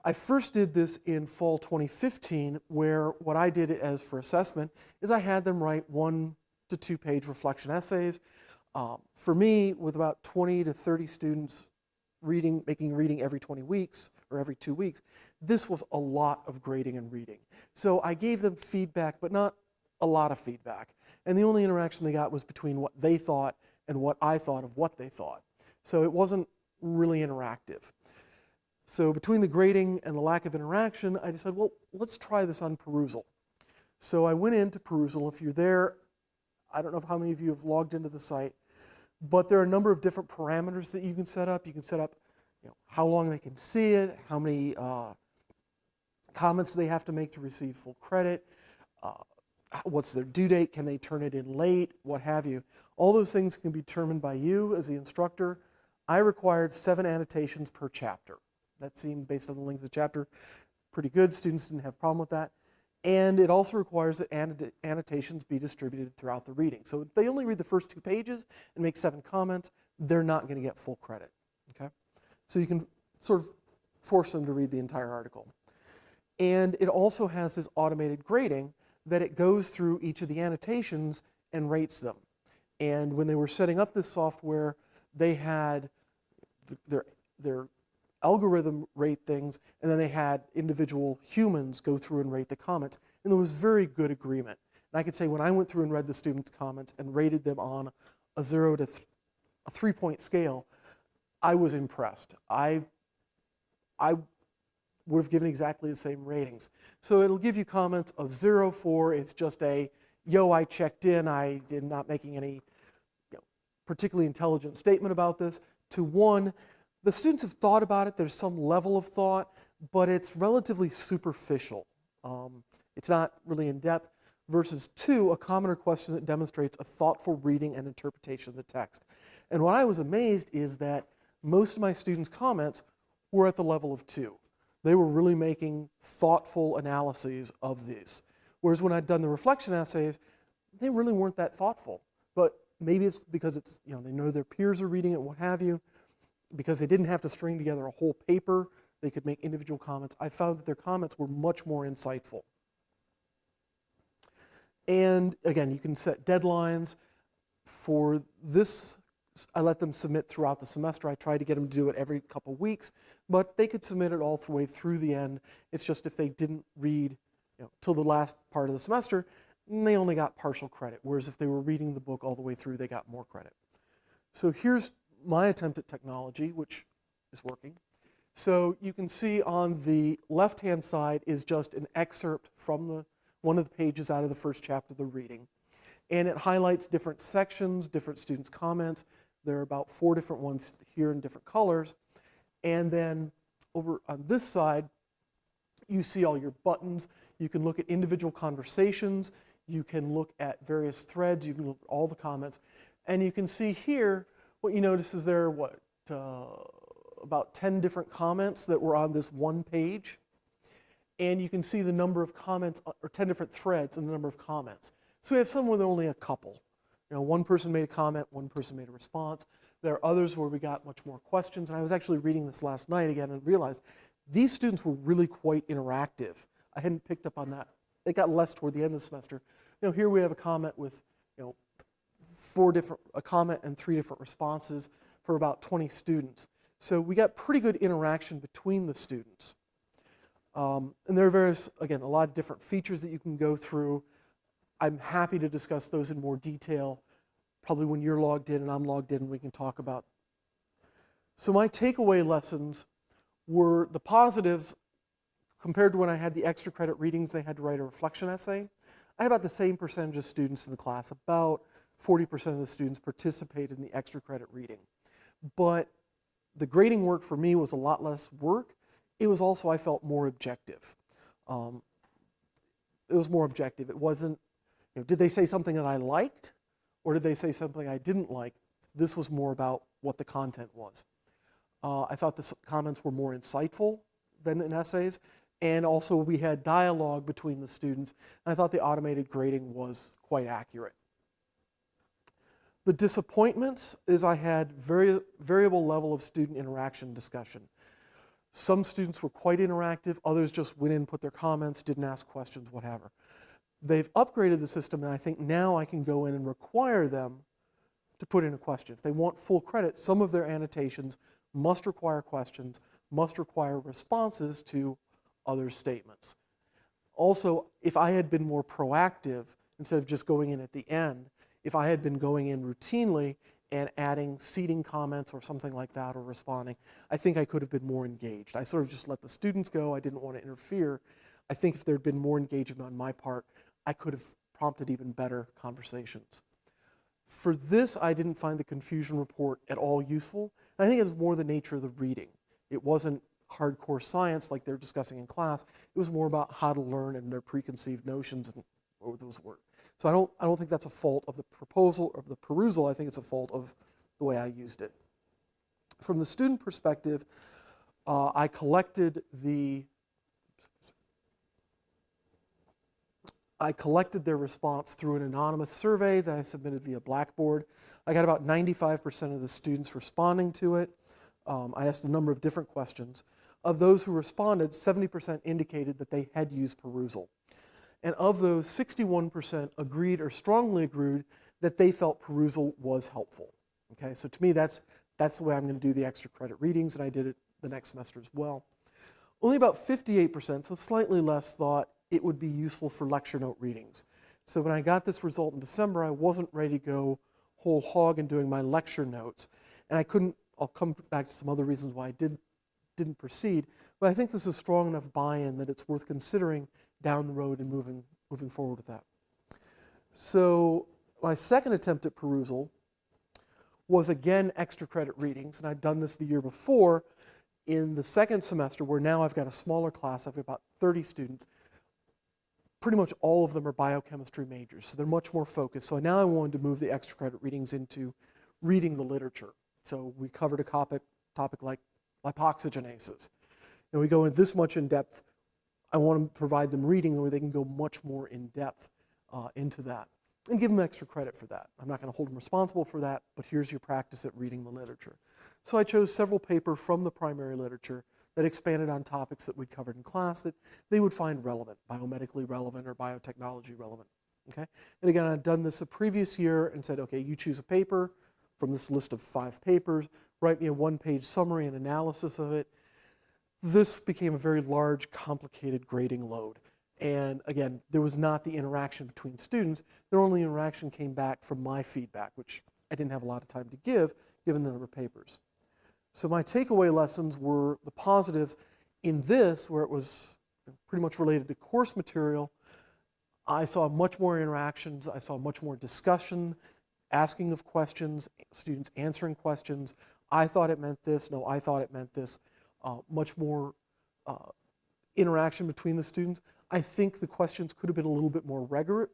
I first did this in fall 2015, where what I did as for assessment is I had them write 1 to 2 page reflection essays. For me, with about 20 to 30 students making reading every 20 weeks or every 2 weeks, this was a lot of grading and reading. So I gave them feedback, but not a lot of feedback. And the only interaction they got was between what they thought and what I thought of what they thought. So it wasn't really interactive. So between the grading and the lack of interaction, I decided, well, let's try this on Perusal. So I went into Perusal. If you're there, I don't know how many of you have logged into the site, but there are a number of different parameters that you can set up. You can set up how long they can see it, how many comments they have to make to receive full credit, what's their due date, can they turn it in late, what have you. All those things can be determined by you as the instructor. I required 7 annotations per chapter. That seemed, based on the length of the chapter, pretty good. Students didn't have a problem with that. And it also requires that annotations be distributed throughout the reading. So if they only read the first 2 pages and make 7 comments, they're not going to get full credit. Okay? So you can sort of force them to read the entire article. And it also has this automated grading that it goes through each of the annotations and rates them. And when they were setting up this software, they had their algorithm rate things, and then they had individual humans go through and rate the comments. And there was very good agreement. And I could say when I went through and read the students' comments and rated them on a 0 to a 3-point scale, I was impressed. I would have given exactly the same ratings. So it'll give you comments of 0 for it's just a, yo, I checked in, I did not making any particularly intelligent statement about this, to 1, the students have thought about it, there's some level of thought, but it's relatively superficial. It's not really in depth, versus 2, a commoner question that demonstrates a thoughtful reading and interpretation of the text. And what I was amazed is that most of my students' comments were at the level of 2. They were really making thoughtful analyses of these. Whereas when I'd done the reflection essays, they really weren't that thoughtful. But maybe it's because it's, they know their peers are reading it, what have you. Because they didn't have to string together a whole paper, they could make individual comments. I found that their comments were much more insightful. And again, you can set deadlines. For this, I let them submit throughout the semester. I tried to get them to do it every couple weeks, but they could submit it all the way through the end. It's just if they didn't read till the last part of the semester, they only got partial credit, whereas if they were reading the book all the way through, they got more credit. So here's my attempt at technology, which is working. So you can see on the left-hand side is just an excerpt from one of the pages out of the first chapter of the reading. And it highlights different sections, different students' comments. There are about 4 different ones here in different colors. And then over on this side, you see all your buttons. You can look at individual conversations. You can look at various threads. You can look at all the comments. And you can see here, what you notice is there are, about 10 different comments that were on this one page. And you can see the number of comments, or 10 different threads and the number of comments. So we have some with only a couple. One person made a comment, one person made a response. There are others where we got much more questions. And I was actually reading this last night again and realized these students were really quite interactive. I hadn't picked up on that. They got less toward the end of the semester. Here we have a comment with, a comment and 3 different responses for about 20 students. So we got pretty good interaction between the students. And there are various, again, a lot of different features that you can go through. I'm happy to discuss those in more detail, probably when you're logged in and I'm logged in, we can talk about. So my takeaway lessons were the positives compared to when I had the extra credit readings, they had to write a reflection essay. I had about the same percentage of students in the class, about 40% of the students participated in the extra credit reading. But the grading work for me was a lot less work. It was also, I felt, more objective. It was more objective. It wasn't, did they say something that I liked or did they say something I didn't like? This was more about what the content was. I thought the comments were more insightful than in essays. And also we had dialogue between the students. And I thought the automated grading was quite accurate. The disappointments is I had variable level of student interaction discussion. Some students were quite interactive, others just went in, put their comments, didn't ask questions, whatever. They've upgraded the system, and I think now I can go in and require them to put in a question. If they want full credit, some of their annotations must require questions, must require responses to other statements. Also, if I had been more proactive, instead of just going in at the end, if I had been going in routinely and adding seating comments or something like that, or responding, I think I could have been more engaged. I sort of just let the students go. I didn't want to interfere. I think if there had been more engagement on my part, I could have prompted even better conversations. For this, I didn't find the confusion report at all useful. I think it was more the nature of the reading. It wasn't hardcore science like they're discussing in class. It was more about how to learn and their preconceived notions and what those were. So I don't think that's a fault of the proposal or the perusal. I think it's a fault of the way I used it. From the student perspective, I collected their response through an anonymous survey that I submitted via Blackboard. I got about 95% of the students responding to it. I asked a number of different questions. Of those who responded, 70% indicated that they had used Perusal. And of those, 61% agreed or strongly agreed that they felt Perusal was helpful. Okay, so to me, that's the way I'm going to do the extra credit readings, and I did it the next semester as well. Only about 58%, so slightly less, thought it would be useful for lecture note readings. So when I got this result in December, I wasn't ready to go whole hog in doing my lecture notes. And I couldn't, I'll come back to some other reasons why I didn't proceed, but I think this is strong enough buy-in that it's worth considering down the road and moving forward with that. So my second attempt at Perusal was again extra credit readings, and I'd done this the year before in the second semester, where now I've got a smaller class. I've got about 30 students. Pretty much all of them are biochemistry majors, so they're much more focused. So now I wanted to move the extra credit readings into reading the literature. So we covered a topic like lipoxygenases. And we go in this much in depth. I want to provide them reading where they can go much more in depth into that and give them extra credit for that. I'm not going to hold them responsible for that, but here's your practice at reading the literature. So I chose several papers from the primary literature that expanded on topics that we'd covered in class that they would find relevant, biomedically relevant or biotechnology relevant. Okay? And again, I'd done this the previous year and said, okay, you choose a paper from this list of 5 papers, write me a 1-page summary and analysis of it. This became a very large, complicated grading load. And again, there was not the interaction between students. Their only interaction came back from my feedback, which I didn't have a lot of time to give, given the number of papers. So my takeaway lessons were the positives. In this, where it was pretty much related to course material, I saw much more interactions. I saw much more discussion, asking of questions, students answering questions. I thought it meant this. No, I thought it meant this. Much more interaction between the students. I think the questions could have been a little bit more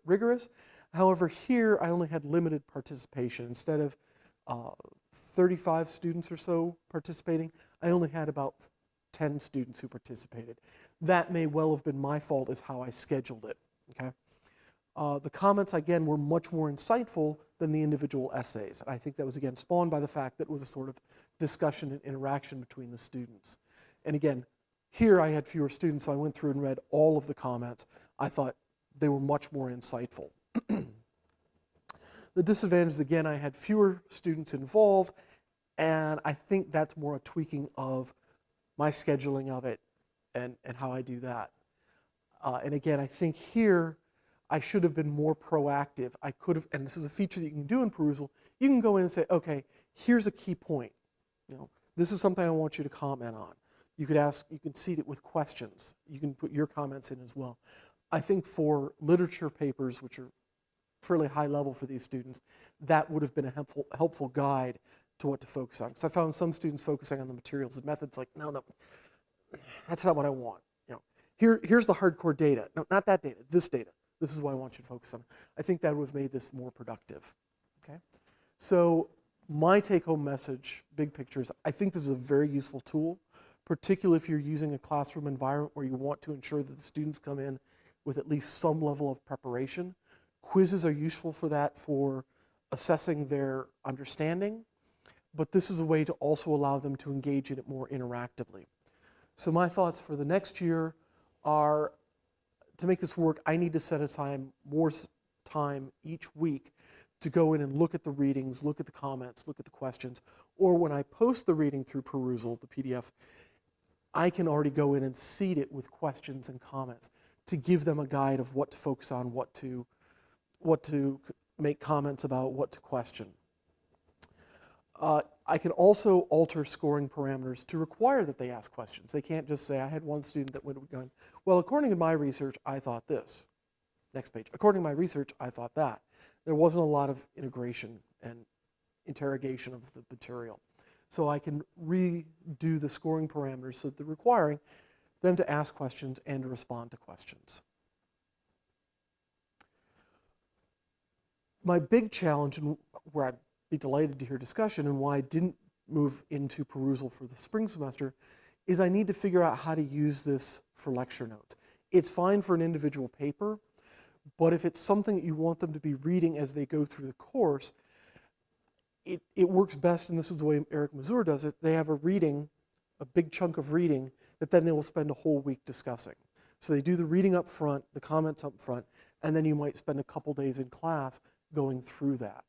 rigorous. However, here I only had limited participation. Instead of 35 students or so participating, I only had about 10 students who participated. That may well have been my fault as how I scheduled it. Okay? The comments, again, were much more insightful than the individual essays. I think that was, again, spawned by the fact that it was a sort of discussion and interaction between the students. And again, here I had fewer students, so I went through and read all of the comments. I thought they were much more insightful. The disadvantage, again, I had fewer students involved, and I think that's more a tweaking of my scheduling of it and how I do that. And again, I think here I should have been more proactive. I could have, and this is a feature that you can do in Perusal, you can go in and say, okay, here's a key point. You know, this is something I want you to comment on. You could ask, you can seed it with questions. You can put your comments in as well. I think for literature papers, which are fairly high level for these students, that would have been a helpful guide to what to focus on. Because I found some students focusing on the materials and methods like, no, that's not what I want. You know, here's the hardcore data. No, not that data, this data. This is what I want you to focus on. I think that would have made this more productive. Okay? So my take-home message, big picture, is I think this is a very useful tool, particularly if you're using a classroom environment where you want to ensure that the students come in with at least some level of preparation. Quizzes are useful for that, for assessing their understanding, but this is a way to also allow them to engage in it more interactively. So my thoughts for the next year are, to make this work, I need to set aside more time each week to go in and look at the readings, look at the comments, look at the questions, or when I post the reading through Perusal, the PDF, I can already go in and seed it with questions and comments to give them a guide of what to focus on, what to make comments about, what to question. I can also alter scoring parameters to require that they ask questions. They can't just say, I had one student that went going, well, according to my research, I thought this. Next page. According to my research, I thought that. There wasn't a lot of integration and interrogation of the material. So I can redo the scoring parameters so that they're requiring them to ask questions and to respond to questions. My big challenge, and where I'd be delighted to hear discussion, and why I didn't move into Perusal for the spring semester, is I need to figure out how to use this for lecture notes. It's fine for an individual paper, but if it's something that you want them to be reading as they go through the course, it works best, and this is the way Eric Mazur does it. They have a reading, a big chunk of reading, that then they will spend a whole week discussing. So they do the reading up front, the comments up front, and then you might spend a couple days in class going through that.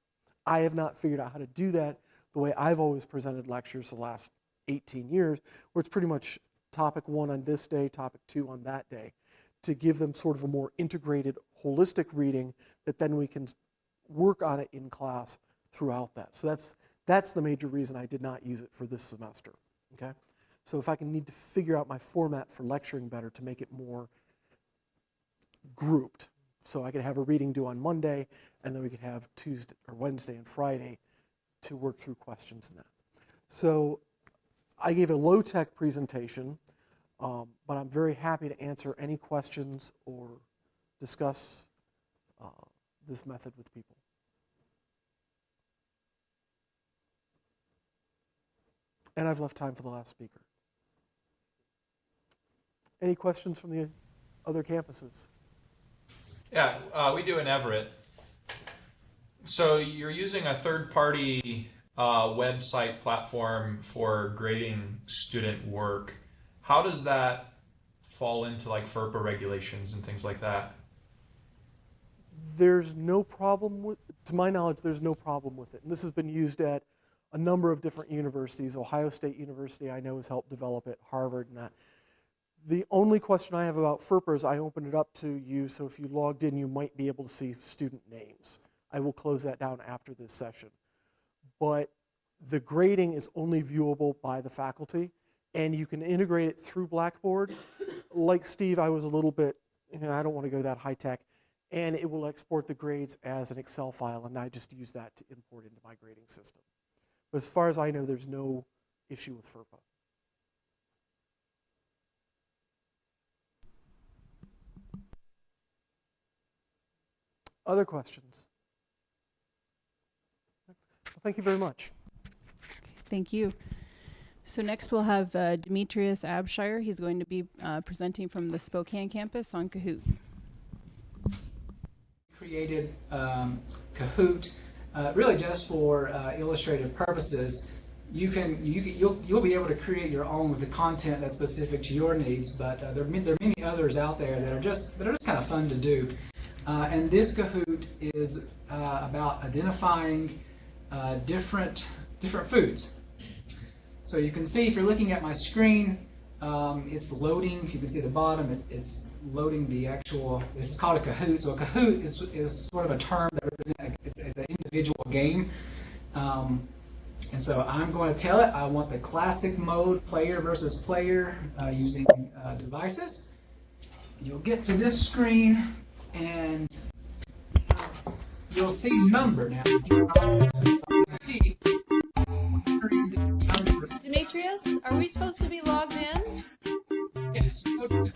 I have not figured out how to do that the way I've always presented lectures the last 18 years, where it's pretty much topic 1 on this day, topic 2 on that day, to give them sort of a more integrated, holistic reading that then we can work on it in class throughout that. So that's the major reason I did not use it for this semester, okay? So if I can need to figure out my format for lecturing better to make it more grouped, so I could have a reading due on Monday, and then we could have Tuesday or Wednesday and Friday to work through questions in that. So I gave a low-tech presentation, but I'm very happy to answer any questions or discuss this method with people. And I've left time for the last speaker. Any questions from the other campuses? Yeah, we do in Everett. So you're using a third-party website platform for grading student work. How does that fall into like FERPA regulations and things like that? There's no problem with, to my knowledge, there's no problem with it. And this has been used at a number of different universities. Ohio State University, I know, has helped develop it, Harvard and that. The only question I have about FERPA is I opened it up to you, so if you logged in, you might be able to see student names. I will close that down after this session. But the grading is only viewable by the faculty, and you can integrate it through Blackboard. Like Steve, I was a little bit, I don't want to go that high tech, and it will export the grades as an Excel file, and I just use that to import into my grading system. But as far as I know, there's no issue with FERPA. Other questions? Well, thank you very much. Thank you. So next we'll have Demetrius Abshire. He's going to be presenting from the Spokane campus on Kahoot. Created Kahoot really just for illustrative purposes. You'll be able to create your own with the content that's specific to your needs, but there are many others out there that are just kind of fun to do. And this Kahoot is about identifying different foods. So you can see, if you're looking at my screen, it's loading. You can see at the bottom, it's loading the actual, this is called a Kahoot. So a Kahoot is sort of a term that represents, it's an individual game. And so I'm going to tell it, I want the classic mode, player versus player, using devices. You'll get to this screen, and you'll see number now. Demetrius, are we supposed to be logged in? Yes, go to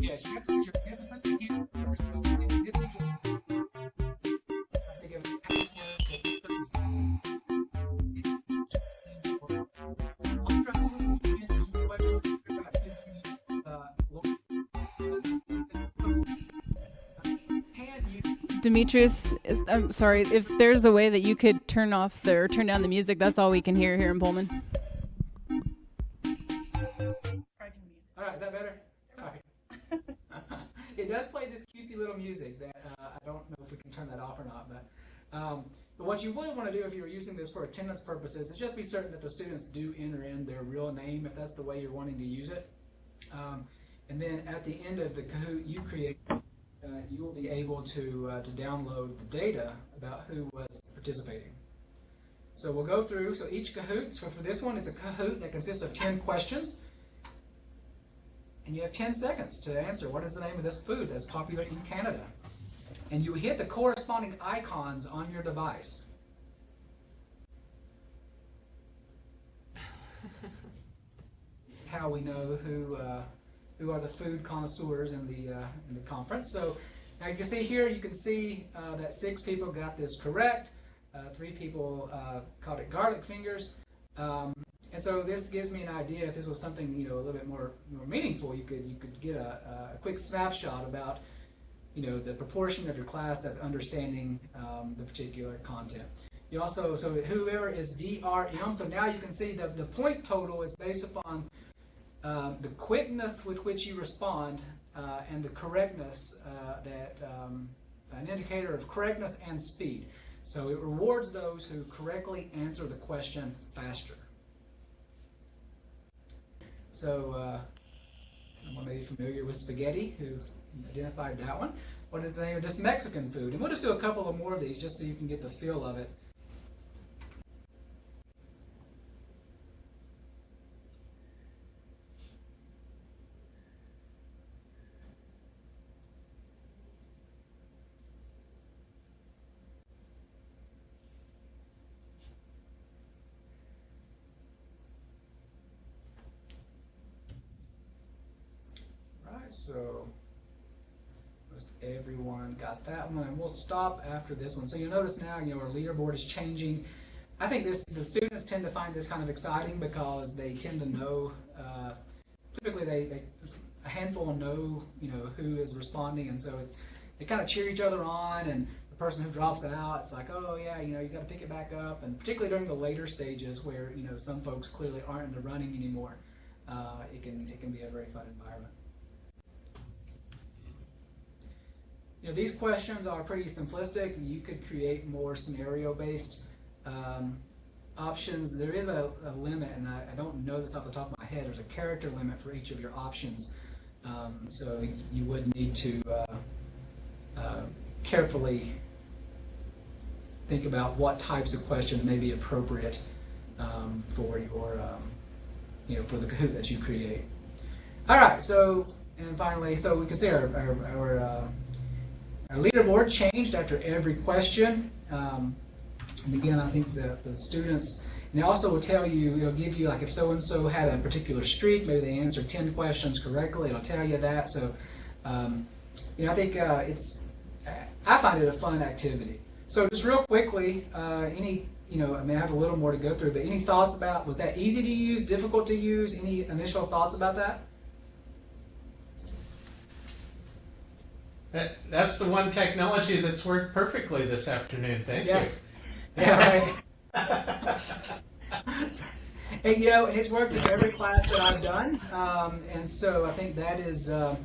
yes, you have to put the in first. This is Demetrius, I'm sorry, if there's a way that you could turn down the music, that's all we can hear here in Pullman. It does play this cutesy little music that I don't know if we can turn that off or not. But what you would want to do if you're using this for attendance purposes is just be certain that the students do enter in their real name if that's the way you're wanting to use it. And then at the end of the Kahoot you create, you will be able to download the data about who was participating. So we'll go through, so each Kahoot, so for this one it's a Kahoot that consists of 10 questions. And you have 10 seconds to answer what is the name of this food that's popular in Canada. And you hit the corresponding icons on your device. This is how we know who are the food connoisseurs in the conference. So now you can see here, you can see that 6 people got this correct. 3 people called it garlic fingers. And so this gives me an idea if this was something a little bit more meaningful. You could get a quick snapshot about the proportion of your class that's understanding the particular content. You also, so whoever is DRM, so now you can see that the point total is based upon the quickness with which you respond and the correctness, an indicator of correctness and speed. So it rewards those who correctly answer the question faster. So someone may be familiar with spaghetti who identified that one. What is the name of this Mexican food? And we'll just do a couple of more of these just so you can get the feel of it. So most everyone got that one, and we'll stop after this one. So you'll notice now, our leaderboard is changing. I think the students tend to find this kind of exciting because they tend to know. Typically, a handful know who is responding, and so they kind of cheer each other on. And the person who drops out, it's like, oh yeah, you got to pick it back up. And particularly during the later stages where some folks clearly aren't in the running anymore, it can be a very fun environment. These questions are pretty simplistic. You could create more scenario-based options. There is a limit, and I don't know this off the top of my head. There's a character limit for each of your options. So you would need to carefully think about what types of questions may be appropriate for your, for the Kahoot that you create. All right, so, and finally, so we can see our leaderboard changed after every question, and again, I think the students, and they also will tell you, it'll give you, like if so-and-so had a particular streak, maybe they answered 10 questions correctly, it'll tell you that. So, I think I find it a fun activity. So just real quickly, I have a little more to go through, but any thoughts about, was that easy to use, difficult to use? Any initial thoughts about that? That's the one technology that's worked perfectly this afternoon. Thank you. Yeah, right. And and it's worked in every class that I've done, and so I think that is, so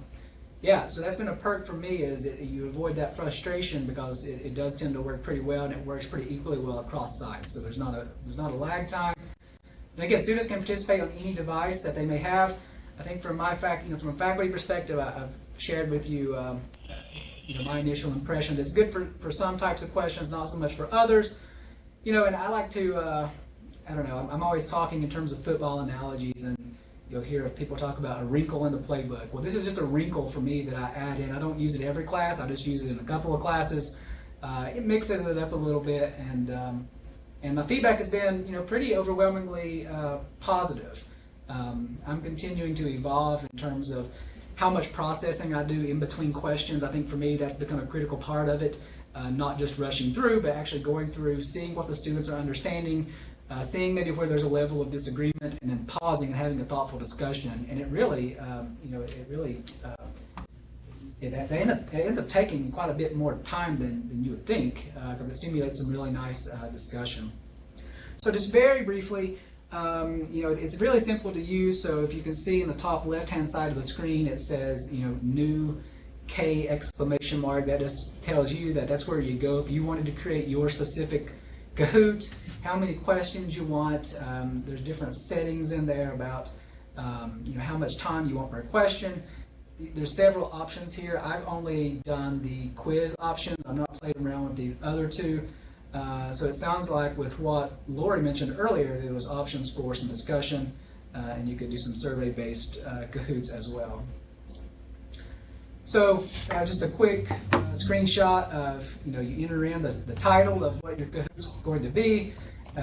that's been a perk for me, is you avoid that frustration because it does tend to work pretty well, and it works pretty equally well across sites. So there's not a lag time. And again, students can participate on any device that they may have. I think from my from a faculty perspective, I've shared with you, my initial impressions. It's good for some types of questions, not so much for others. And I like to, I don't know, I'm always talking in terms of football analogies, and you'll hear people talk about a wrinkle in the playbook. Well, this is just a wrinkle for me that I add in. I don't use it every class. I just use it in a couple of classes. It mixes it up a little bit, and my feedback has been, pretty overwhelmingly positive. I'm continuing to evolve in terms of how much processing I do in between questions. I think for me that's become a critical part of it, not just rushing through, but actually going through, seeing what the students are understanding, seeing maybe where there's a level of disagreement, and then pausing and having a thoughtful discussion. And it really, it ends up taking quite a bit more time than you would think, because it stimulates some really nice discussion. So just very briefly, it's really simple to use. So if you can see in the top left-hand side of the screen, it says, new K exclamation mark. That just tells you that that's where you go if you wanted to create your specific Kahoot, how many questions you want. There's different settings in there about how much time you want per question. There's several options here. I've only done the quiz options. I've not played around with these other two. So it sounds like with what Lori mentioned earlier, there was options for some discussion, and you could do some survey-based Kahoots as well. So just a quick screenshot of, you enter in the title of what your Kahoot's going to be.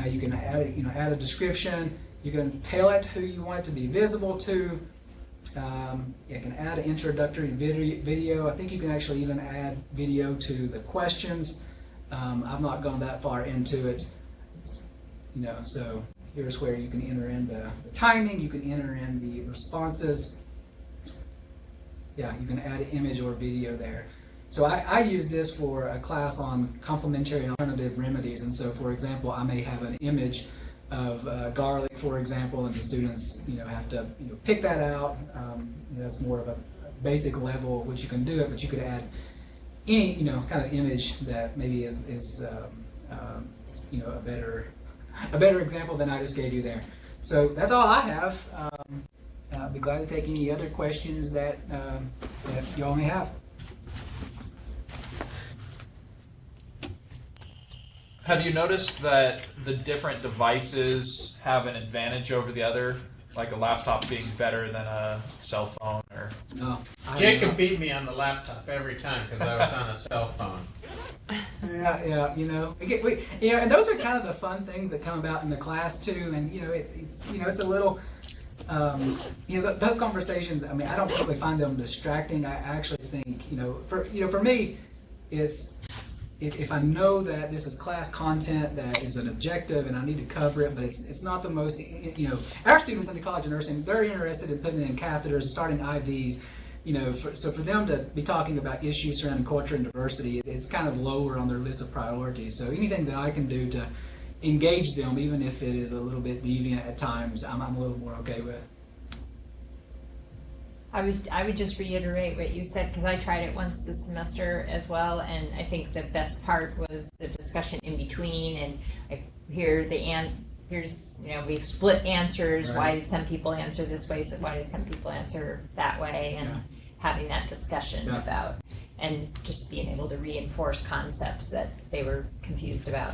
You can add a description. You can tell it who you want it to be visible to. You can add an introductory video. I think you can actually even add video to the questions. I've not gone that far into it. So here's where you can enter in the timing. You can enter in the responses. Yeah, you can add an image or video there. So I use this for a class on complementary alternative remedies. And so, for example, I may have an image of garlic, for example, and the students, have to pick that out. That's more of a basic level which you can do it, but you could add any kind of image that maybe is a better example than I just gave you there. So that's all I have. I'll be glad to take any other questions that you all may have. Have you noticed that the different devices have an advantage over the other? Like a laptop being better than a cell phone? Or No. Jacob beat me on the laptop every time because I was on a cell phone. Yeah, and those are kind of the fun things that come about in the class too. And it's a little. Those conversations, I mean, I don't really find them distracting. I actually think, for me, it's if I know that this is class content that is an objective and I need to cover it, but it's not the most, our students in the College of Nursing, they're interested in putting in catheters, starting IVs, so for them to be talking about issues surrounding culture and diversity, it's kind of lower on their list of priorities. So anything that I can do to engage them, even if it is a little bit deviant at times, I'm a little more okay with. I would just reiterate what you said, because I tried it once this semester as well, and I think the best part was the discussion in between, and I hear here's we've split answers. Right. Why did some people answer this way? So why did some people answer that way? And having that discussion about, and just being able to reinforce concepts that they were confused about.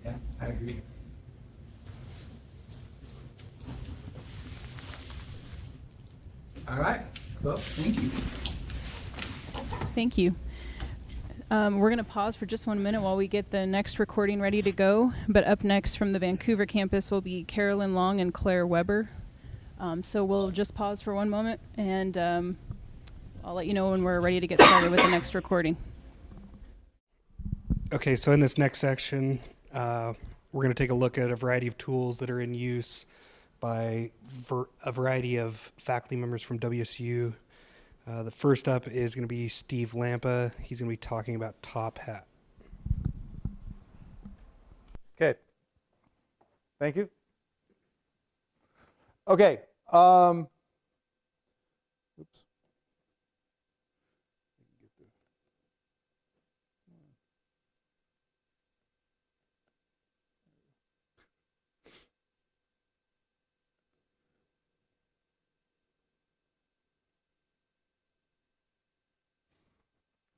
Yeah, I agree. All right. Well, thank you. Thank you. We're going to pause for just 1 minute while we get the next recording ready to go. But up next from the Vancouver campus will be Carolyn Long and Claire Weber. So we'll just pause for 1 moment, and I'll let you know when we're ready to get started with the next recording. Okay, so in this next section, we're going to take a look at a variety of tools that are in use by a variety of faculty members from WSU. The first up is going to be Steve Lampa. He's going to be talking about TopHat. Okay. Thank you. Okay. Oops.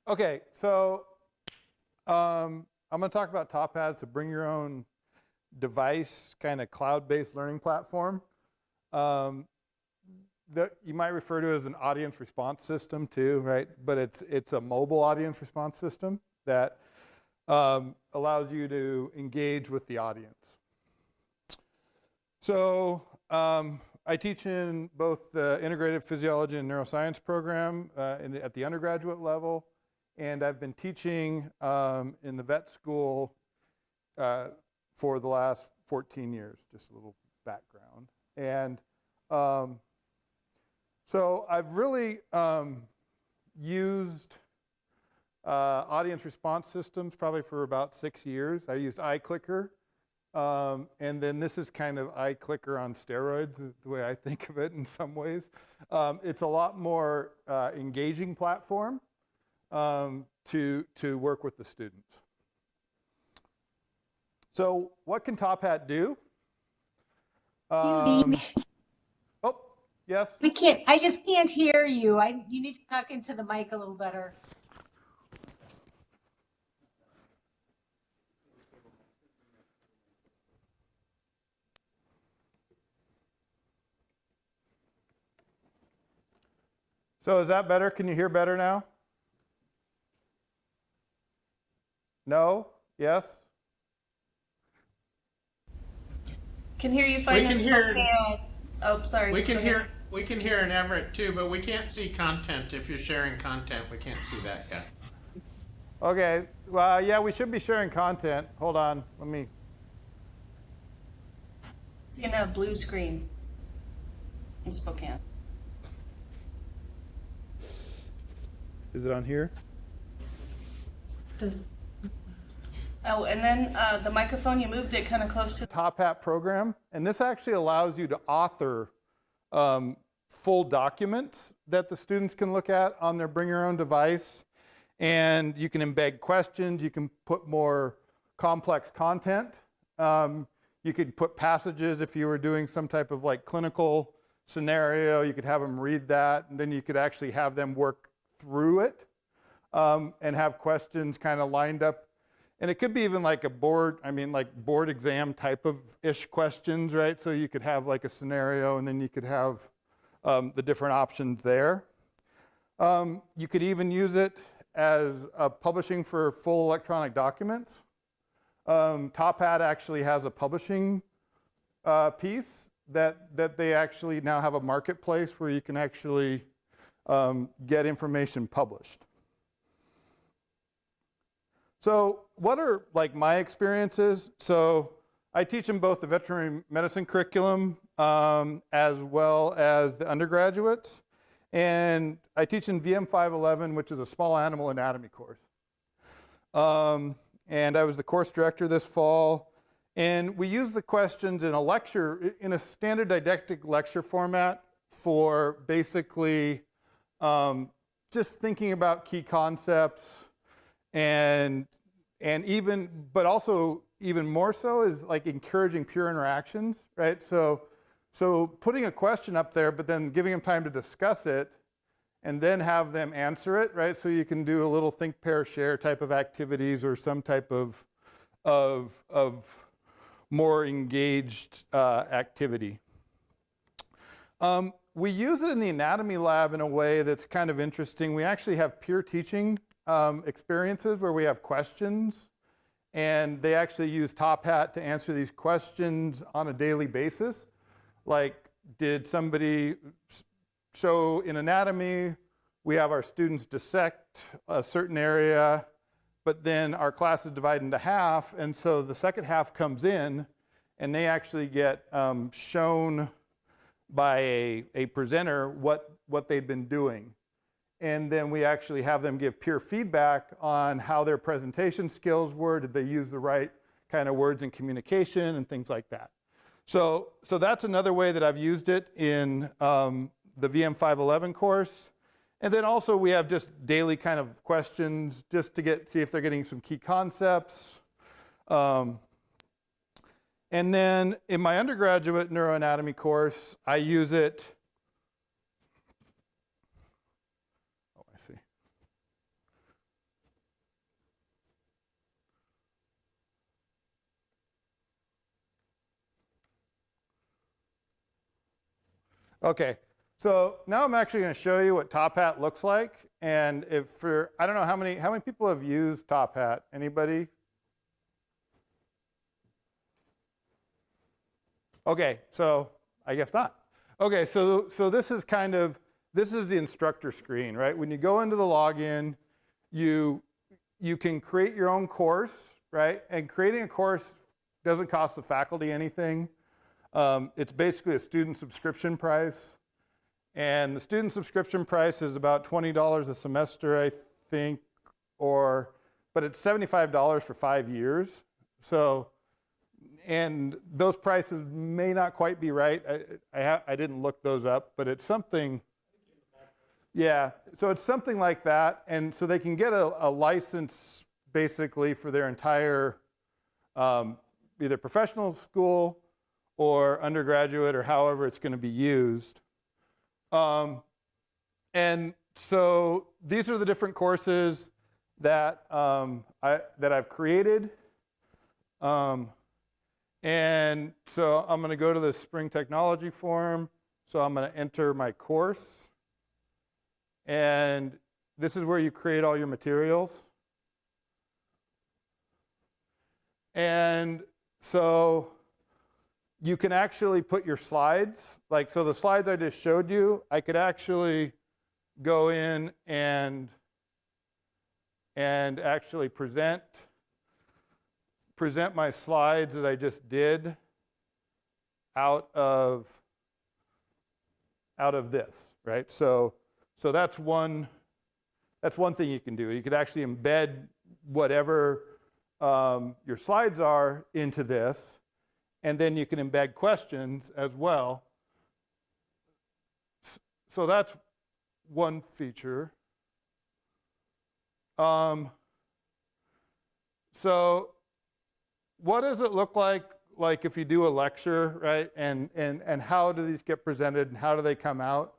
Okay, so I'm going to talk about TopHat. It's a bring your own device, kind of cloud-based learning platform that you might refer to as an audience response system too, right? But it's a mobile audience response system that allows you to engage with the audience. So I teach in both the integrative physiology and neuroscience program at the undergraduate level. And I've been teaching in the vet school for the last 14 years, just a little background. And so I've really used audience response systems probably for about 6 years. I used iClicker And then this is kind of iClicker on steroids, is the way I think of it in some ways. It's a lot more engaging platform to work with the students. So what can TopHat do? Oh, yes? I just can't hear you. You need to talk into the mic a little better. So is that better? Can you hear better now? No? Yes? Can hear you fine. We can hear. Oh, sorry. We can hear in Everett too, but we can't see content. If you're sharing content, we can't see that yet. Okay. Well, yeah, we should be sharing content. Hold on. Let me. Seeing a blue screen in Spokane. Is it on here? Oh, and then the microphone, you moved it kind of close to. TopHat program, and this actually allows you to author full documents that the students can look at on their bring your own device, and you can embed questions, you can put more complex content, you could put passages if you were doing some type of like clinical scenario, you could have them read that, and then you could actually have them work through it and have questions kind of lined up. And it could be even like a board exam type of ish questions, right? So you could have like a scenario and then you could have the different options there. You could even use it as publishing for full electronic documents. TopHat actually has a publishing piece that they actually now have a marketplace where you can actually get information published. So what are like my experiences? So I teach in both the veterinary medicine curriculum as well as the undergraduates. And I teach in VM 511, which is a small animal anatomy course. And I was the course director this fall. And we use the questions in a lecture, in a standard didactic lecture format for basically just thinking about key concepts and even, but also even more so is like encouraging peer interactions, right? So putting a question up there, but then giving them time to discuss it and then have them answer it, right? So you can do a little think, pair, share type of activities or some type of more engaged activity. We use it in the anatomy lab in a way that's kind of interesting. We actually have peer teaching experiences where we have questions, and they actually use TopHat to answer these questions on a daily basis. Like, did somebody show in anatomy, we have our students dissect a certain area, but then our class is divided into half, and so the second half comes in, and they actually get shown by a presenter what they've been doing. And then we actually have them give peer feedback on how their presentation skills were. Did they use the right kind of words in communication and things like that? So that's another way that I've used it in the VM 511 course. And then also we have just daily kind of questions just to see if they're getting some key concepts. And then in my undergraduate neuroanatomy course, I use it. Oh, I see. Okay, so now I'm actually going to show you what TopHat looks like. And I don't know how many people have used TopHat. Anybody? Okay, so I guess not. Okay, so this is the instructor screen, right? When you go into the login, you can create your own course, right? And creating a course doesn't cost the faculty anything. It's basically a student subscription price. And the student subscription price is about $20 a semester, I think, but it's $75 for 5 years. So and those prices may not quite be right. I didn't look those up, but it's something. Yeah, so it's something like that, and so they can get a license basically for their entire either professional school or undergraduate or however it's going to be used. And so these are the different courses that I've created. And so I'm going to go to the Spring Technology Forum. So I'm going to enter my course. And this is where you create all your materials. And so you can actually put your slides, like, so the slides I just showed you, I could actually go in and actually present my slides that I just did out of this, right? So that's one thing you can do. You could actually embed whatever your slides are into this, and then you can embed questions as well. So that's one feature. So what does it look like if you do a lecture, right? And how do these get presented and how do they come out?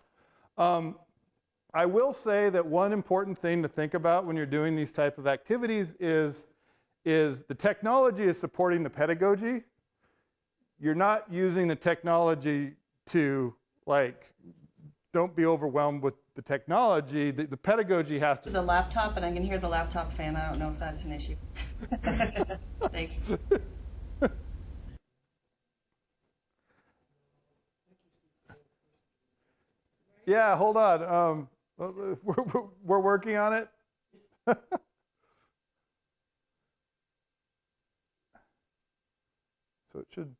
I will say that one important thing to think about when you're doing these type of activities is the technology is supporting the pedagogy. You're not using the technology to, like, don't be overwhelmed with the technology. The pedagogy has to. The laptop, and I can hear the laptop fan. I don't know if that's an issue. Thanks. Yeah, hold on. We're working on it. So it should.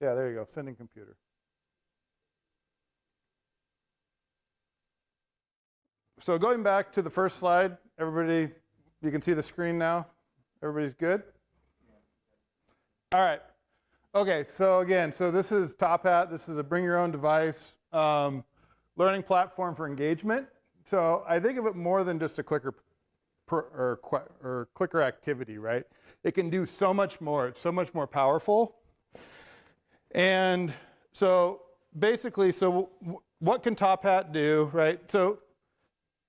Yeah, there you go. Sending computer. So going back to the first slide, everybody, you can see the screen now. Everybody's good? All right. Okay, so again, so this is TopHat. This is a bring your own device learning platform for engagement. So I think of it more than just a clicker or clicker activity, right? It can do so much more. It's so much more powerful. And so basically, so what can TopHat do, right? So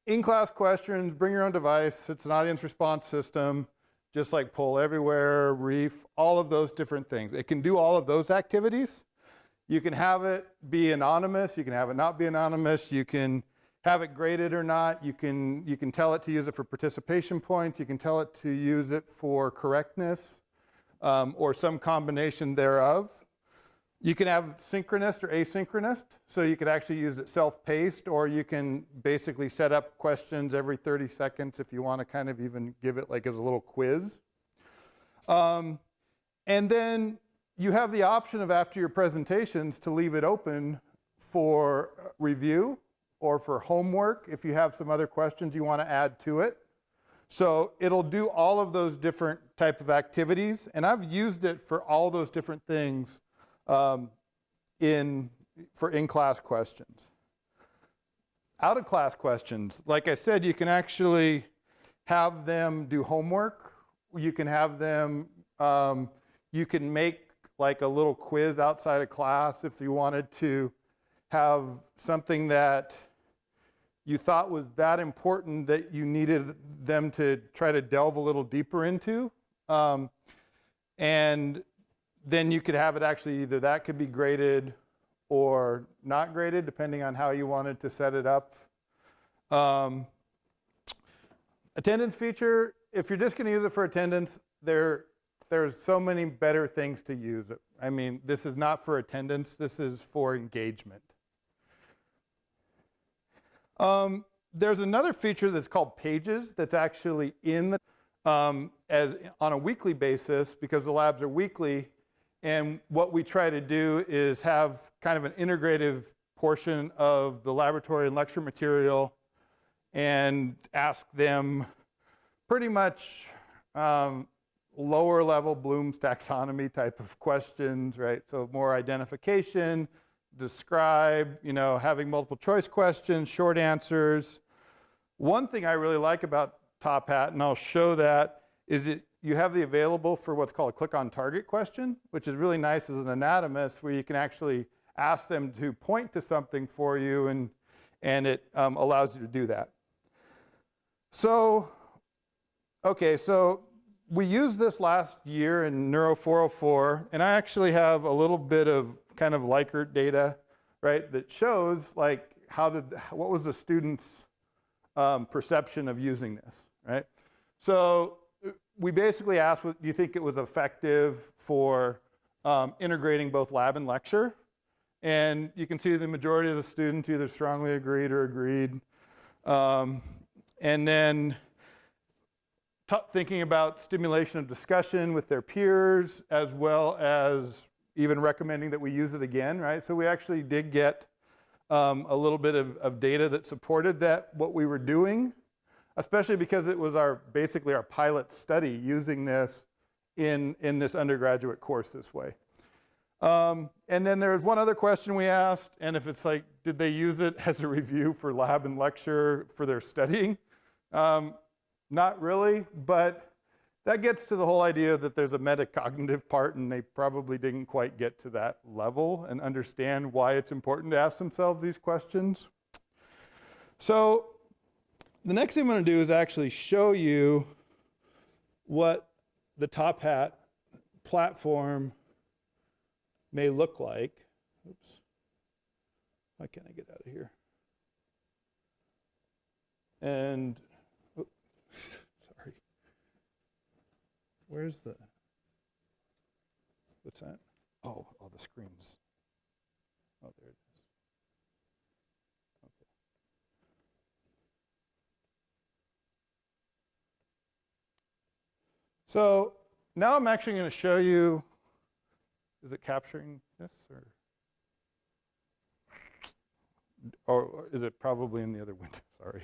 in-class questions, bring your own device. It's an audience response system, just like Poll Everywhere, Reef, all of those different things. It can do all of those activities. You can have it be anonymous. You can have it not be anonymous. You can have it graded or not. You can tell it to use it for participation points. You can tell it to use it for correctness or some combination thereof. You can have synchronous or asynchronous, so you could actually use it self-paced, or you can basically set up questions every 30 seconds if you want to kind of even give it like as a little quiz. And then you have the option of, after your presentations, to leave it open for review or for homework if you have some other questions you want to add to it. So it'll do all of those different type of activities, and I've used it for all those different things for in-class questions. Out-of-class questions, like I said, you can actually have them do homework. You can have them, you can make like a little quiz outside of class if you wanted to have something that you thought was that important that you needed them to try to delve a little deeper into. And then you could have it actually, either that could be graded or not graded, depending on how you wanted to set it up. Attendance feature, if you're just going to use it for attendance, there's so many better things to use it. I mean, this is not for attendance, this is for engagement. There's another feature that's called Pages that's actually in the, as on a weekly basis, because the labs are weekly. And what we try to do is have kind of an integrative portion of the laboratory and lecture material and ask them pretty much lower level Bloom's taxonomy type of questions, right? So more identification, describe, having multiple choice questions, short answers. One thing I really like about TopHat, and I'll show that, is you have the available for what's called a click on target question, which is really nice as an anatomist, where you can actually ask them to point to something for you, and it allows you to do that. So, okay, so we used this last year in Neuro 404, and I actually have a little bit of kind of Likert data, right, that shows like what was the student's perception of using this, right? So we basically asked, do you think it was effective for integrating both lab and lecture? And you can see the majority of the students either strongly agreed or agreed. And then thinking about stimulation of discussion with their peers, as well as even recommending that we use it again, right? So we actually did get a little bit of data that supported what we were doing, especially because it was basically our pilot study using this in this undergraduate course this way. And then there's one other question we asked, and if it's like, did they use it as a review for lab and lecture for their studying? Not really, but that gets to the whole idea that there's a metacognitive part, and they probably didn't quite get to that level and understand why it's important to ask themselves these questions. So the next thing I'm going to do is actually show you what the TopHat platform may look like. Oops. Why can't I get out of here? And, oh, sorry. What's that? Oh, the screens. Oh, there it is. Okay. So now I'm actually going to show you, is it capturing this or is it probably in the other window? Sorry.